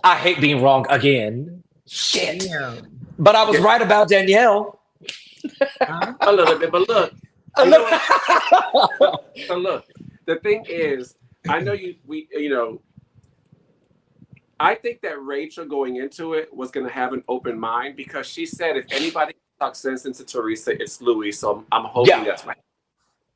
I hate being wrong again. Shit. Yeah. But I was right about Danielle. A little bit, but look. So look, the thing is, I know I think that Rachel going into it was going to have an open mind, because she said if anybody talks sense into Teresa, it's Louis. So I'm hoping that's right.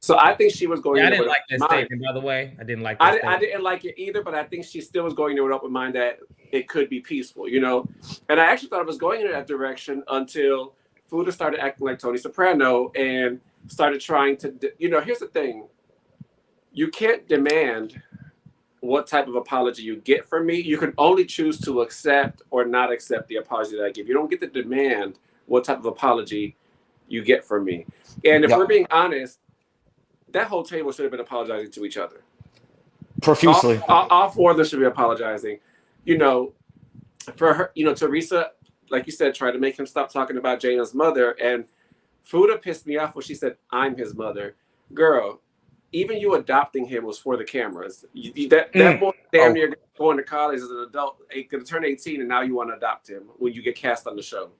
So I think she was going. I didn't like that statement, by the way. I didn't like that. I didn't like it either, but I think she still was going into an open mind that it could be peaceful, And I actually thought it was going in that direction until Fuda started acting like Tony Soprano and started trying to. Here's the thing: you can't demand what type of apology you get from me. You can only choose to accept or not accept the apology that I give. You don't get to demand what type of apology you get from me. And if we're being honest, that whole table should have been apologizing to each other profusely. All 4 of them should be apologizing. For her, Teresa, like you said, tried to make him stop talking about Jana's mother. And Fuda pissed me off when she said, "I'm his mother." Girl, even you adopting him was for the cameras. That boy damn near going to college as an adult, going to turn 18, and now you want to adopt him when you get cast on the show.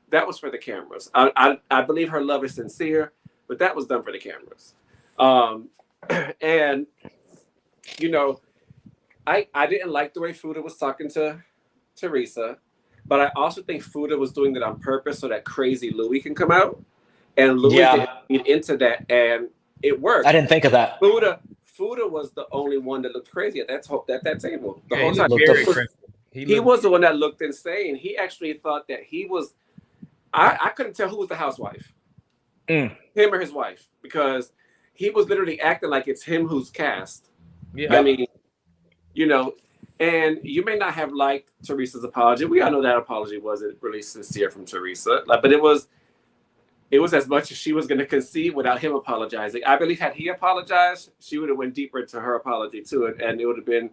That was for the cameras. I believe her love is sincere, but that was done for the cameras. And I didn't like the way Fuda was talking to Teresa, but I also think Fuda was doing that on purpose so that crazy Louis can come out, and Louis didn't get into that, and it worked. I didn't think of that. Fuda was the only one that looked crazy at that table the whole time. He was the one that looked insane. He actually thought that he was. I couldn't tell who was the housewife, him or his wife, because he was literally acting like it's him who's cast. Yeah, I mean, and you may not have liked Teresa's apology. We all know that apology wasn't really sincere from Teresa, but it was as much as she was going to concede without him apologizing. I believe had he apologized, she would have went deeper into her apology too, and it would have been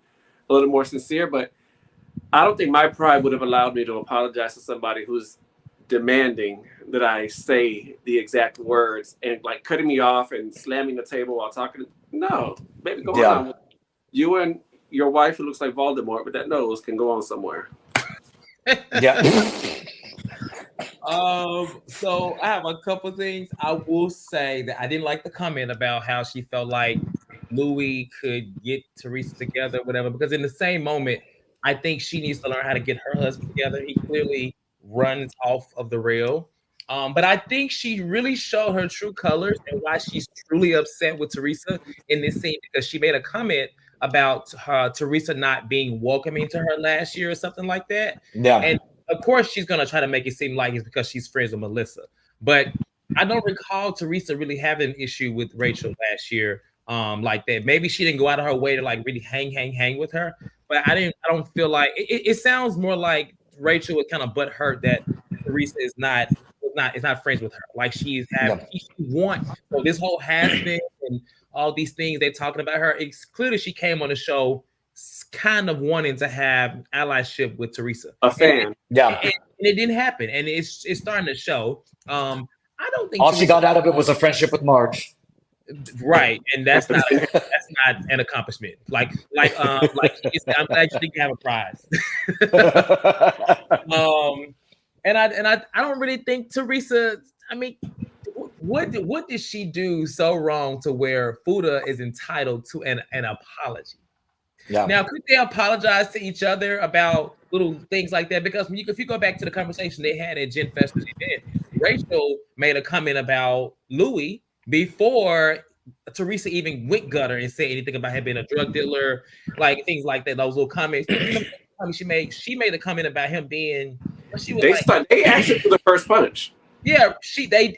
a little more sincere. But I don't think my pride would have allowed me to apologize to somebody who's demanding that I say the exact words and like cutting me off and slamming the table while talking. No, baby, go on. You and your wife, who looks like Voldemort with that nose, can go on somewhere. Yeah. So I have a couple things. I will say that I didn't like the comment about how she felt like Louis could get Teresa together, whatever, because in the same moment, I think she needs to learn how to get her husband together. He clearly runs off of the rail. But I think she really showed her true colors and why she's truly upset with Teresa in this scene, because she made a comment about Teresa not being welcoming to her last year or something like that. Yeah. And of course, she's going to try to make it seem like it's because she's friends with Melissa. But I don't recall Teresa really having an issue with Rachel last year like that. Maybe she didn't go out of her way to like really hang with her. But I don't feel like it sounds more like Rachel was kind of butthurt that Teresa is not is not friends with her. Like she wants. So this whole has-been and all these things they're talking about her. It's clearly she came on the show kind of wanting to have allyship with Teresa. A fan. And it didn't happen. And it's starting to show. I don't think all she got out of it was a friendship with Marge. Right, and that's not an accomplishment. Like I'm glad you think you have a prize. And I don't really think Teresa. I mean, what did she do so wrong to where Fuda is entitled to an apology? Yeah. Now, could they apologize to each other about little things like that? Because if you go back to the conversation they had at Jen Fester's event, Rachel made a comment about Louis before Teresa even went gutter and said anything about him being a drug dealer, like things like that. Those little comments. She made a comment about him being. They actually threw the first punch. Yeah,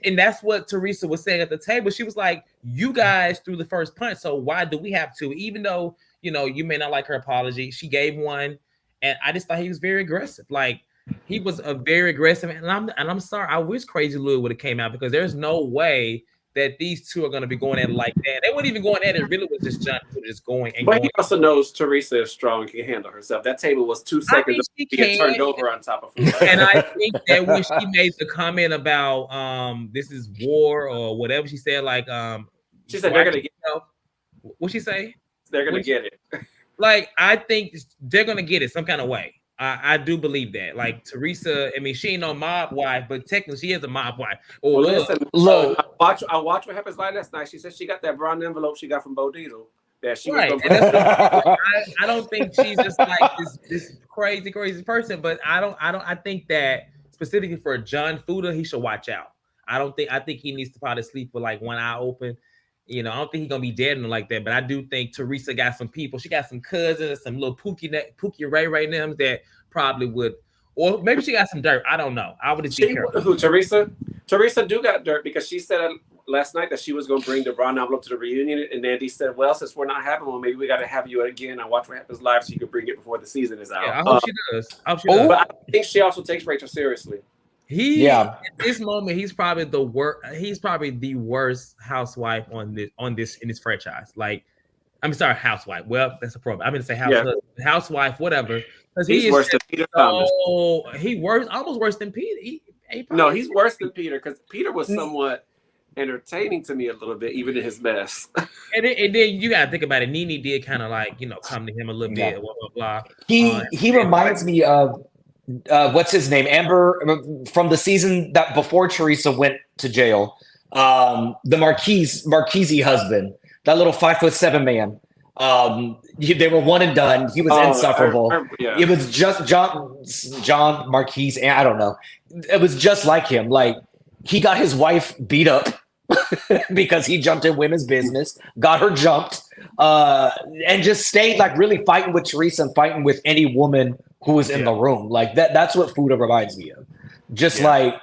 and that's what Teresa was saying at the table. She was like, "You guys threw the first punch, so why do we have to?" Even though you may not like her apology, she gave one, and I just thought he was very aggressive. Like he was a very aggressive, and I'm sorry. I wish Crazy Louie would have came out because there's no way that these two are going to be going at it like that. They weren't even going at it. It really was just John just going. But he also knows Teresa is strong and can handle herself. That table was 2 seconds to get turned over on top of Fuda. And I think that when she made the comment about this is war or whatever she said, like she said they're going to get it. What'd she say? They're going to get it. Like I think they're going to get it some kind of way. I do believe that. Like Teresa, I mean, she ain't no mob wife, but technically she is a mob wife. Well, listen, look. I watch what happens last night. She said she got that brown envelope she got from Bo Dietl. That she was I don't think she's just like this crazy person, but I think that specifically for John Fuda, he should watch out. I think he needs to probably sleep with like one eye open. I don't think he's gonna be dead and like that, but I do think Teresa got some people. She got some cousins, some little Pookie Ray names that probably would, or maybe she got some dirt. I don't know. I would just be careful. Who, Teresa? Teresa do got dirt because she said last night that she was gonna bring the brown envelope to the reunion, and Andy said, "Well, since we're not having one, maybe we got to have you again and watch what happens live, so you can bring it before the season is out." Yeah, I hope she does. But I think she also takes Rachel seriously. At this moment, he's probably the worst. He's probably the worst housewife in this franchise. Like, I'm sorry, housewife. Well, that's a problem. I'm gonna say housewife, whatever. Because he's worse than Peter Thomas. Almost worse than Peter. He's worse than Peter because Peter was somewhat entertaining to me a little bit, even in his mess. and then you gotta think about it. Nene did kind of like come to him a little bit. Blah blah blah. He reminds me of. What's his name? Amber from the season that before Teresa went to jail. The Marchese husband, that little 5'7" man. They were one and done. He was insufferable. It was just John Marchese, and I don't know. It was just like him. Like he got his wife beat up because he jumped in women's business, got her jumped, and just stayed like really fighting with Teresa and fighting with any woman who was in the room. Like that's what Fuda reminds me of. Just like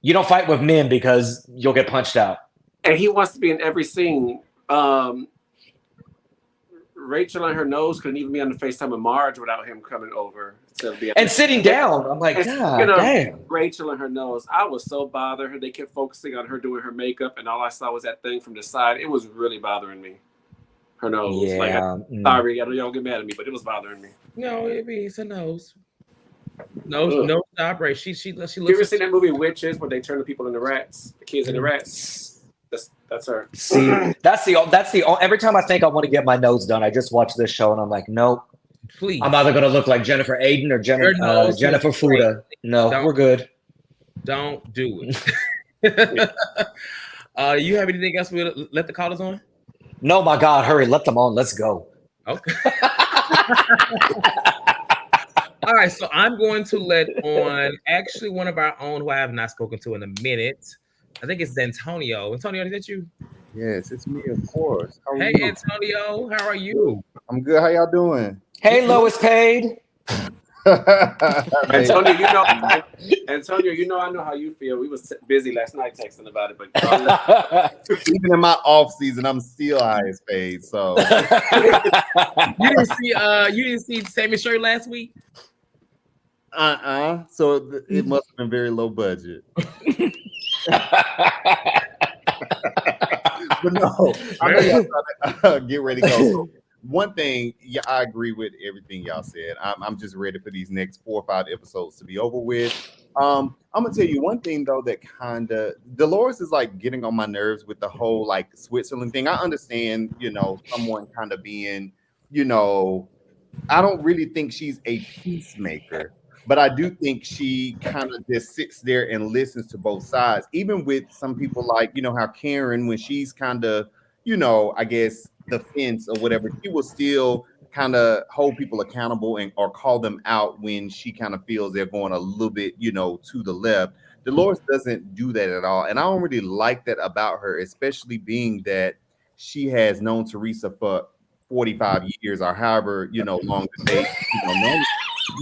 you don't fight with men because you'll get punched out. And he wants to be in every scene. Rachel on her nose couldn't even be on the FaceTime with Marge without him coming over to be and sitting down. I'm like, damn. Rachel and her nose. I was so bothered. They kept focusing on her doing her makeup, and all I saw was that thing from the side. It was really bothering me. Her nose. Yeah. Like, sorry, y'all get mad at me, but it was bothering me. No, it's a nose. No, operate. She looks. You ever seen that movie Witches where they turn the people into rats, the kids into rats? That's her. See, that's the every time I think I want to get my nose done, I just watch this show and I'm like, nope. Please. I'm either gonna look like Jennifer Aiden or Jennifer Fuda. No, we're good. Don't do it. You have anything else we'll let the callers on? No, my God, hurry, let them on. Let's go. Okay. All right, so I'm going to let on actually one of our own who I have not spoken to in a minute. I think it's Antonio. Antonio, is that you? Yes, it's me, of course. Hey, Antonio, how are you? I'm good. How y'all doing? Hey, Lois Paid. Antonio, I know how you feel. We was busy last night texting about it, but even in my off season, I'm still highest paid. So you didn't see Sammy's shirt last week? So it must have been very low budget. But no, I know y'all trying to get ready to go. So one thing, yeah, I agree with everything y'all said. I'm just ready for these next 4 or 5 episodes to be over with. I'm gonna tell you one thing though that kind of Dolores is like getting on my nerves with the whole like Switzerland thing. I understand, someone kind of being, I don't really think she's a peacemaker, but I do think she kind of just sits there and listens to both sides. Even with some people like, how Karen, when she's kind of, I guess the fence or whatever, she will still kind of hold people accountable and or call them out when she kind of feels they're going a little bit, to the left. Dolores doesn't do that at all. And I don't really like that about her, especially being that she has known Teresa for 45 years or however, long that they, known.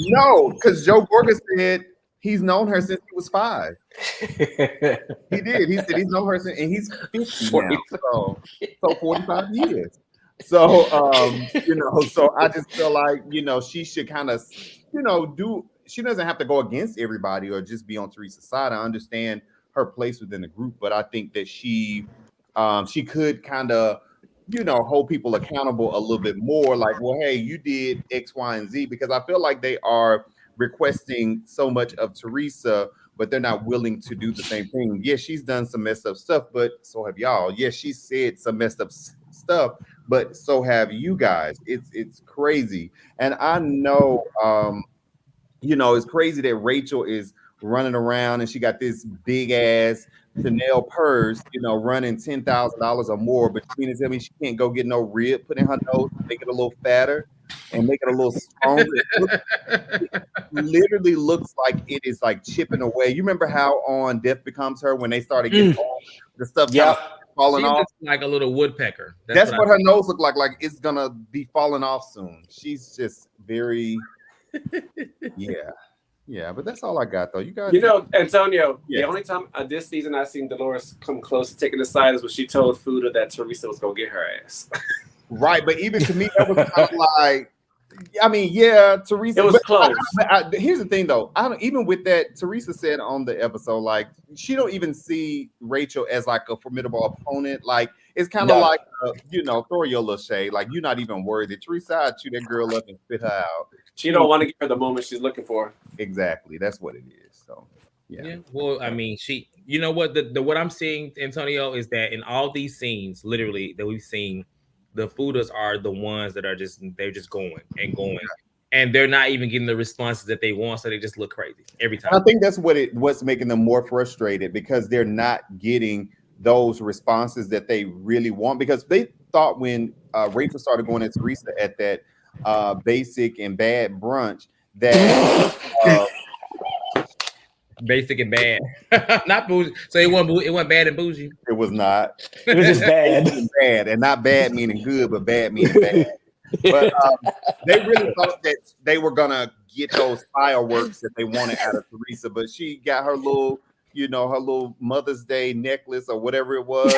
No, because Joe Gorga said he's known her since he was 5. He did. He said he's known her since, and he's 50 now. So 45 years. So, so I just feel like, she should kind of, she doesn't have to go against everybody or just be on Teresa's side. I understand her place within the group, but I think that she could kind of, hold people accountable a little bit more. Like, well, hey, you did X, Y, and Z, because I feel like they are requesting so much of Teresa, but they're not willing to do the same thing. Yes, she's done some messed up stuff, but so have y'all. Yes, she said some messed up stuff, but so have you guys. It's crazy. And I know, it's crazy that Rachel is running around and she got this big ass Chanel purse, running $10,000 or more. But you mean to tell me she can't go get no rib put in her nose, make it a little fatter and make it a little stronger? It literally looks like it is like chipping away. You remember how on Death Becomes Her when they started getting all the stuff falling off? Like a little woodpecker. That's what her nose looked like. Like it's gonna be falling off soon. She's just very, yeah. But that's all I got though. You guys, Antonio. The only time this season I've seen Dolores come close to taking the side is when she told Fuda that Teresa was gonna get her ass. Right, but even to me, that was kind of like, I mean, yeah, Teresa. It was close. Here's the thing, though. Even with that, Teresa said on the episode, like, she don't even see Rachel as like a formidable opponent. Like, it's kind of like, throw your little shade. Like, you're not even worthy. Teresa, I'd chew that girl up and spit her out. She don't want to give her the moment she's looking for. Exactly, that's what it is. So, yeah. Well, I mean, what what I'm seeing, Antonio, is that in all these scenes, literally that we've seen, the Fudas are the ones that are just going and going, and they're not even getting the responses that they want, so they just look crazy every time. I think that's what's making them more frustrated, because they're not getting those responses that they really want. Because they thought when Rachel started going at Teresa at that basic and bad brunch that basic and bad, not bougie. So it wasn't bad and bougie. It was not. It was just bad. It was bad, and not bad meaning good, but bad meaning bad. But they really thought that they were gonna get those fireworks that they wanted out of Teresa, but she got her little, her little Mother's Day necklace or whatever it was.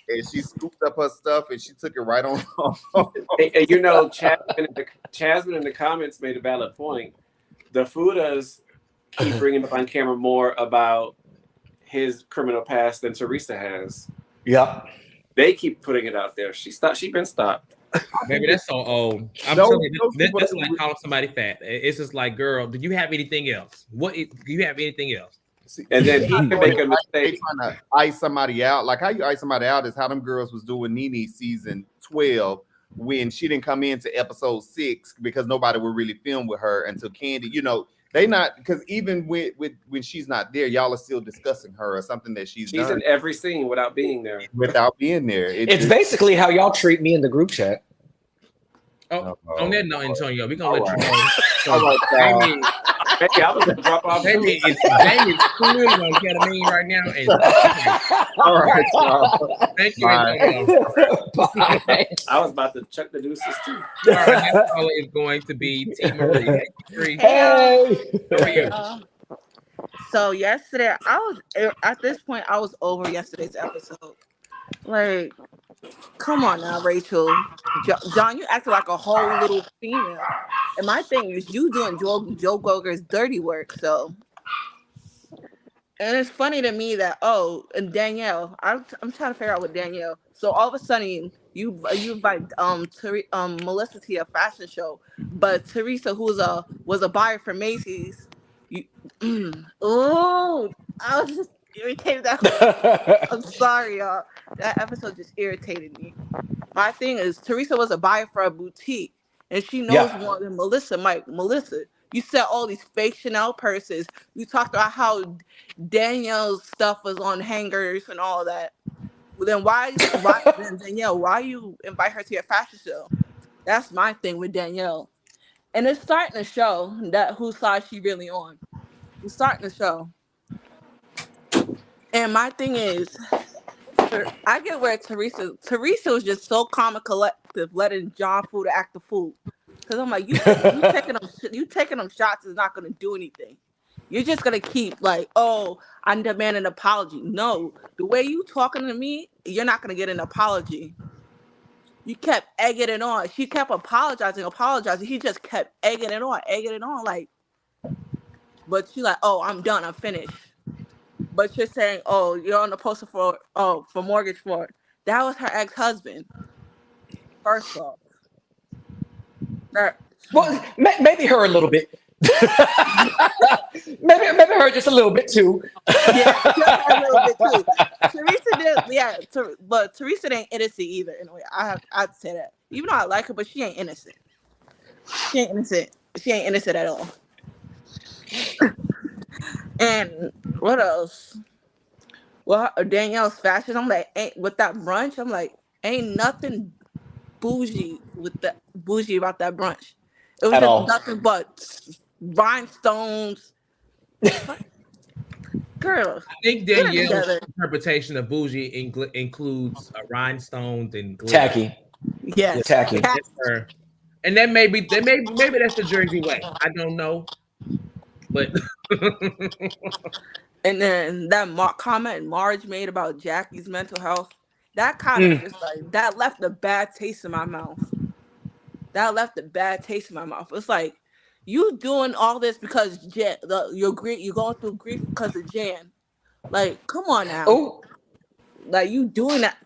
And she scooped up her stuff and she took it right on. Jasmine in the comments made a valid point. The Fudas keep bringing up on camera more about his criminal past than Teresa has. Yep. They keep putting it out there. She been stopped. Maybe that's so old. That's like calling somebody fat. It's just like, girl, do you have anything else? Do you have anything else? And then he can make a mistake. Trying to ice somebody out. Like how you ice somebody out is how them girls was doing Nene season 12 when she didn't come into episode 6 because nobody would really film with her until Candy. They not, because even when she's not there, y'all are still discussing her or something that she's done. In every scene without being there. It's basically how y'all treat me in the group chat. On that note, Antonio, we're gonna let you know. All right, Maybe I was gonna drop off. Jamie is clearly on ketamine right now. And all right, thank you, Antonio. Bye. I was about to check the deuces too. All right, next caller is going to be T. Marie. Hey. How are you? So yesterday, at this point, I was over yesterday's episode. Like, come on now, Rachel. John, you acted like a whole little female. And my thing is, you doing Joe Goger's dirty work. So And it's funny to me that and Danielle, I'm trying to figure out with Danielle. So all of a sudden you invite Melissa to your fashion show, but Teresa, was a buyer for Macy's, you oh, I was just irritated that I'm sorry, y'all. That episode just irritated me. My thing is Teresa was a buyer for a boutique, and she knows Yeah. more than Melissa. Melissa, you sell all these fake Chanel purses. You talked about how Danielle's stuff was on hangers and all that. Well, then why then Danielle? Why you invite her to your fashion show? That's my thing with Danielle, and it's starting to show that whose side she really on. It's starting to show, and my thing is, I get where Teresa was just so calm and collective, letting John Fuda act the fool. Because I'm like, you taking them shots is not gonna do anything. You're just gonna keep like, oh, I demand an apology. No, the way you talking to me, you're not gonna get an apology. You kept egging it on. She kept apologizing. He just kept egging it on. Like, but she's like, oh, I'm done. I'm finished. But you're saying, oh, you're on the poster for mortgage fraud. That was her ex-husband. First off, that Well, maybe her a little bit. maybe her just a little bit too. yeah, just a little bit too. Teresa did, yeah, but Teresa ain't innocent either. In a way, I'd say that. Even though I like her, but she ain't innocent. She ain't innocent. She ain't innocent at all. And what else? Well, Danielle's fashion. I'm like, with that brunch. I'm like, ain't nothing bougie about that brunch. It was At just all. nothing but rhinestones. Girl, I think get it Danielle's together. interpretation of bougie includes rhinestones and glitter. Tacky. Yes. Tacky. That's her. And then maybe that's the Jersey way. I don't know, but And then that comment Marge made about Jackie's mental health, that kind of just like that left a bad taste in my mouth. It's like you doing all this because you're going through grief because of Jan. Like, come on now. Oh, Like you doing that.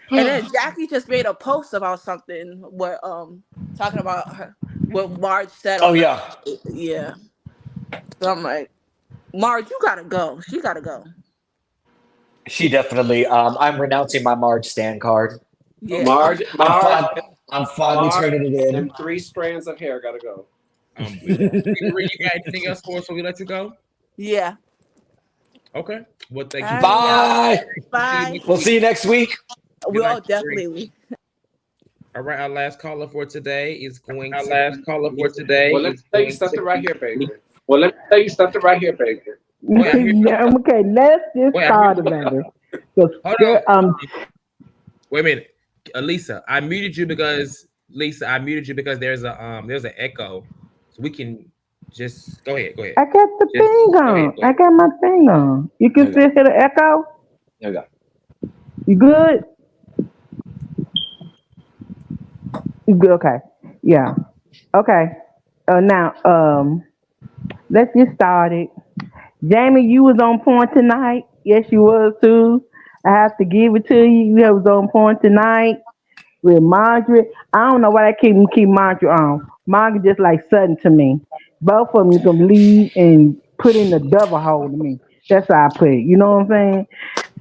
And then Jackie just made a post about something where talking about what Marge said oh on yeah. yeah. So I'm like, Marge, you gotta go. She gotta go. She definitely. I'm renouncing my Marge stand card. Yeah. Marge, I'm finally turning it in. and 3 strands of hair gotta go. you got anything else for us before we let you go? Yeah. Okay. Well, thank you. All Bye. Bye. We'll see you next week. We all definitely. All right, our last caller for today is going. Well, let me tell you something right here, baby. Yeah, okay, let's just start, baby. Hold on. Wait a minute, Lisa. I muted you because there's an echo, so we can just go ahead. I got the thing on. I got my thing on. You can still hear the echo? There we go. You good? You good? Okay. Yeah. Okay. Now, let's get started. Jamie, you was on point tonight. Yes, you was too. I have to give it to you. You was on point tonight with Margaret. I don't know why they keep Margaret on. Margaret just like Sutton to me. Both of them gonna leave and put in the double hole to me. That's how I put it. You know what I'm saying?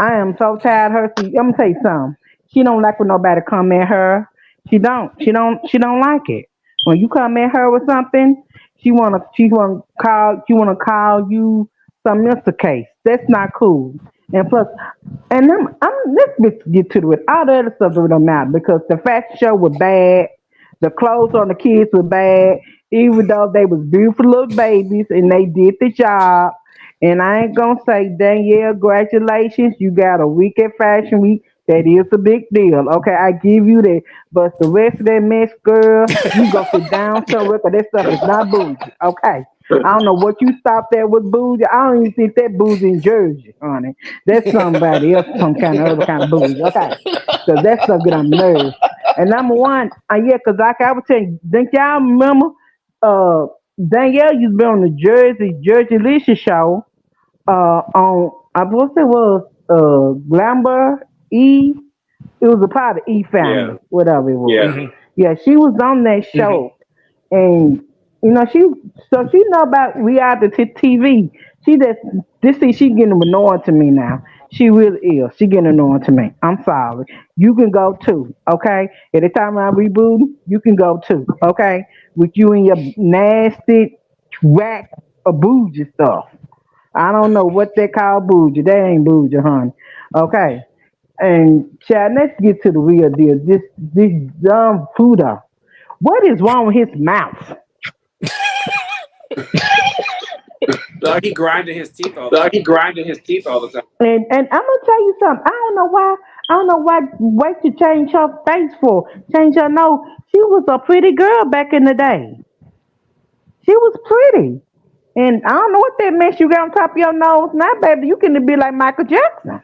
I am so tired of her. See, I'm gonna tell you something. She don't like when nobody come at her. She don't like it. When you come at her with something, she wanna call you some Mr. Case. That's not cool. And plus, and let's get to it. All the other stuff don't matter because the fashion show was bad. The clothes on the kids were bad, even though they was beautiful little babies and they did the job. And I ain't gonna say, Danielle, congratulations, you got a week at Fashion Week. That is a big deal. Okay, I give you that. But the rest of that mess, girl, you go sit down somewhere because that stuff is not bougie. Okay. I don't know what you stopped there with booze. I don't even think that booze in Jersey, honey. That's somebody else, some kind of other kind of booze. Okay. So that stuff get on my nerves. And number one, yeah, because like I was saying, think y'all remember Danielle used to be on the Jersey Licious show on I believe it was Glamber E. It was a part of E Yeah. family, whatever it was. Mhm. Yeah, she was on that show, and she know about reality TV. She just this is she getting annoying to me now. She really is. She getting annoying to me. I'm sorry. You can go too, okay? Anytime I reboot, you can go too, okay? With you and your nasty whack bougie stuff. I don't know what they call bougie. They ain't bougie, honey. Okay. And Chad, let's get to the real deal. This dumb Fuda. What is wrong with his mouth? Like he grinding his teeth all the Dog, time. he grinding his teeth all the time. And I'm gonna tell you something. I don't know why she changed her face for. Change her nose. She was a pretty girl back in the day. She was pretty. And I don't know what that mess you got on top of your nose now, baby. You can be like Michael Jackson.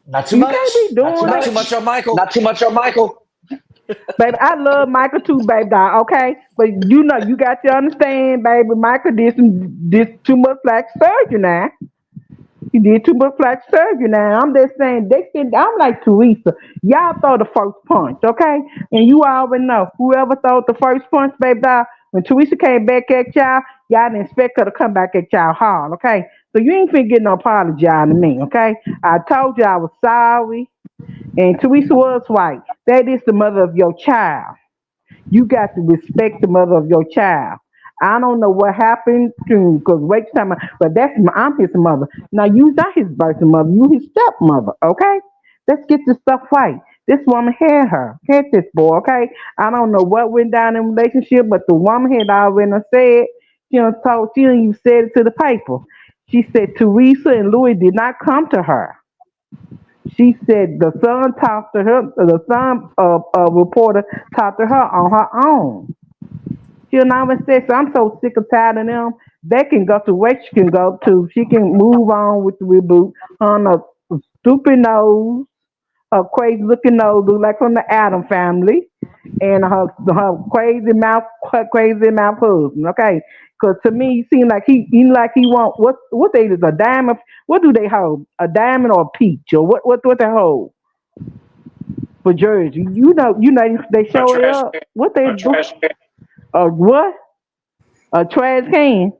Not too You much. can't be doing Not that. too much on Michael. Not too much on Michael. Baby, I love Michael too, baby doll, okay? But you got to understand, baby, Michael did too much like surgery now. He did too much like surgery now. I'm just saying, I'm like Teresa. Y'all throw the first punch, okay? And you already know, whoever throw the first punch, baby doll, when Teresa came back at y'all didn't expect her to come back at y'all hard, okay? So you ain't finna get no apology out of me, okay? I told you I was sorry. And Teresa was right. That is the mother of your child. You got to respect the mother of your child. I don't know what happened to because wait time, but I'm his mother. Now you not his birth mother, you his stepmother. Okay, let's get this stuff right. This woman had this boy. Okay, I don't know what went down in the relationship, but the woman had already said she done even said it to the paper. She said Teresa and Louis did not come to her. She said the son talked to her. The son reporter talked to her on her own. She'll never say, so I'm so sick and tired of them. They can go to where she can go to. She can move on with the reboot on a stupid nose, a crazy looking nose, look like from the Adam family, and her crazy mouth husband. Okay, because to me, he seemed like he want what they is a diamond. What do they hold? A diamond or a peach or what they hold for Jersey? They A show it trash up. can. What they A do? trash can. A what? A trash can.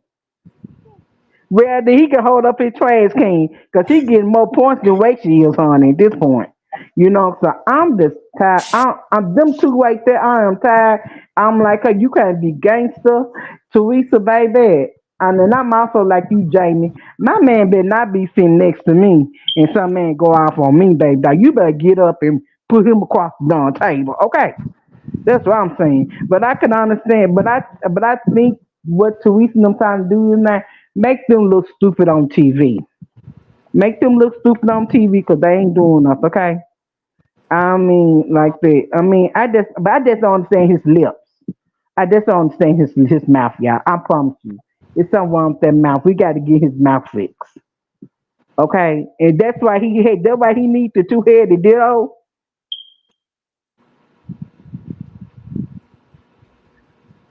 Rather he can hold up his trash can because he getting more points than Rachel is, honey, at this point. So I'm just tired. I'm them two right there. I am tired. I'm like her. You can't be gangster, Teresa, baby. And then I'm also like you, Jamie. My man better not be sitting next to me and some man go off on me, baby. Now you better get up and put him across the darn table, okay? That's what I'm saying. But I can understand. But I think what Teresa and them trying to do is not make them look stupid on TV. Make them look stupid on TV because they ain't doing enough. Okay. I mean, like that. I just don't understand his lips. I just don't understand his mouth, y'all. I promise you, it's something wrong with that mouth. We got to get his mouth fixed. Okay, and that's why he needs the two headed ditto.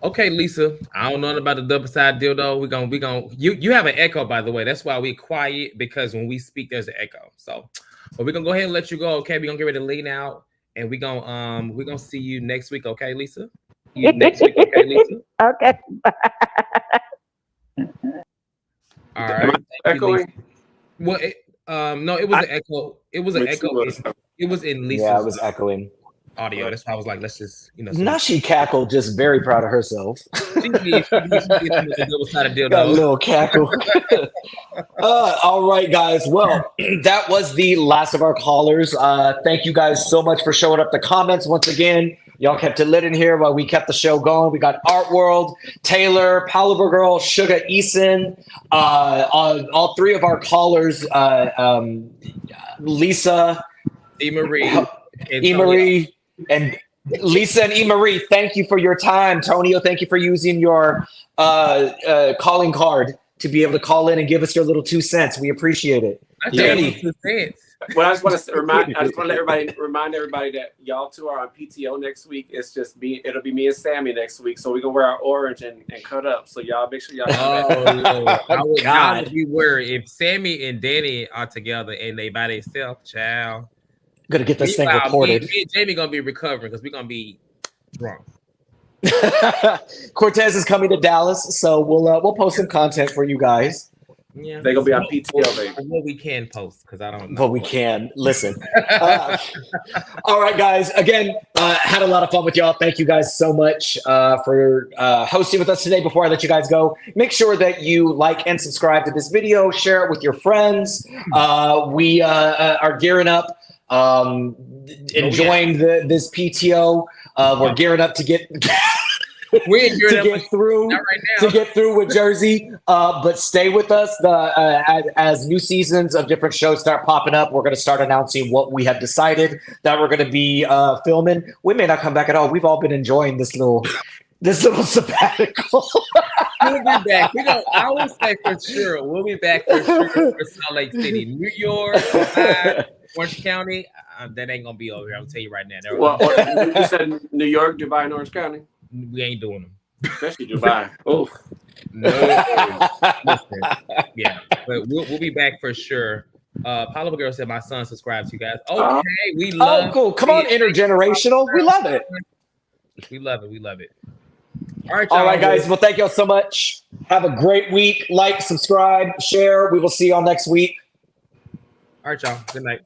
Okay, Lisa. I don't know about the double side dildo. We gonna you have an echo, by the way. That's why we quiet because when we speak, there's an echo. So, but we're gonna go ahead and let you go. Okay, we're gonna get ready to lean out, and we're gonna see you next week. Okay, Lisa. You next week, okay, Lisa? Okay. All Am right. I Thank you, Lisa. echoing? Well, no, it was I an echo. It was an with echo. too much. It was in Yeah, I Lisa's was echoing. audio. That's why I was like, let's just so Now she cackled, just very proud of herself. she did with the double sided Got a dildo. little cackle. All right, guys. Well, that was the last of our callers. Thank you guys so much for showing up. The comments once again. Y'all kept it lit in here while we kept the show going. We got Art World, Taylor, Palaver Girl, Sugar Eason, all three of our callers, Lisa, E. Marie, E. Antonio. Marie, and Lisa and E. Marie. Thank you for your time. Tonio, thank you for using your calling card to be able to call in and give us your little 2 cents. We appreciate it. I Danny, think 2 cents. Well, I just want to remind everybody that y'all two are on PTO next week. It's just me. It'll be me and Sammy next week. So we're gonna wear our orange and cut up. So y'all make sure y'all come back. Lord. I would God. not be worried if Sammy and Danny are together and they by themselves, child. Gonna get this thing Meanwhile, recorded. Me and Jamie gonna be recovering because we're gonna be drunk. Cortez is coming to Dallas, so we'll post some content for you guys. Yeah, They're gonna be on PTO, baby. What we can post because I don't know. But we can listen. All right, guys. Again, had a lot of fun with y'all. Thank you guys so much for hosting with us today. Before I let you guys go, make sure that you like and subscribe to this video. Share it with your friends. We are gearing up, enjoying this PTO. We're gearing up to get. We're to get through not right now. to get through with Jersey, but stay with us. As new seasons of different shows start popping up, we're going to start announcing what we have decided that we're going to be filming. We may not come back at all. We've all been enjoying this little sabbatical. We'll be back. I will say for sure we'll be back for sure for Salt Lake City, New York, Orange County. That ain't gonna be over here. I'll tell you right now. Well, you said New York, Dubai, and Orange County. We ain't doing them. Especially Dubai. Oh no. Listen, yeah, but we'll be back for sure. Paula Girl said my son subscribed to you guys. Okay, we love. Oh, cool! Come on, intergenerational. We love it. We love it. We love it. All right, guys. Well, thank y'all so much. Have a great week. Like, subscribe, share. We will see y'all next week. All right, y'all. Good night.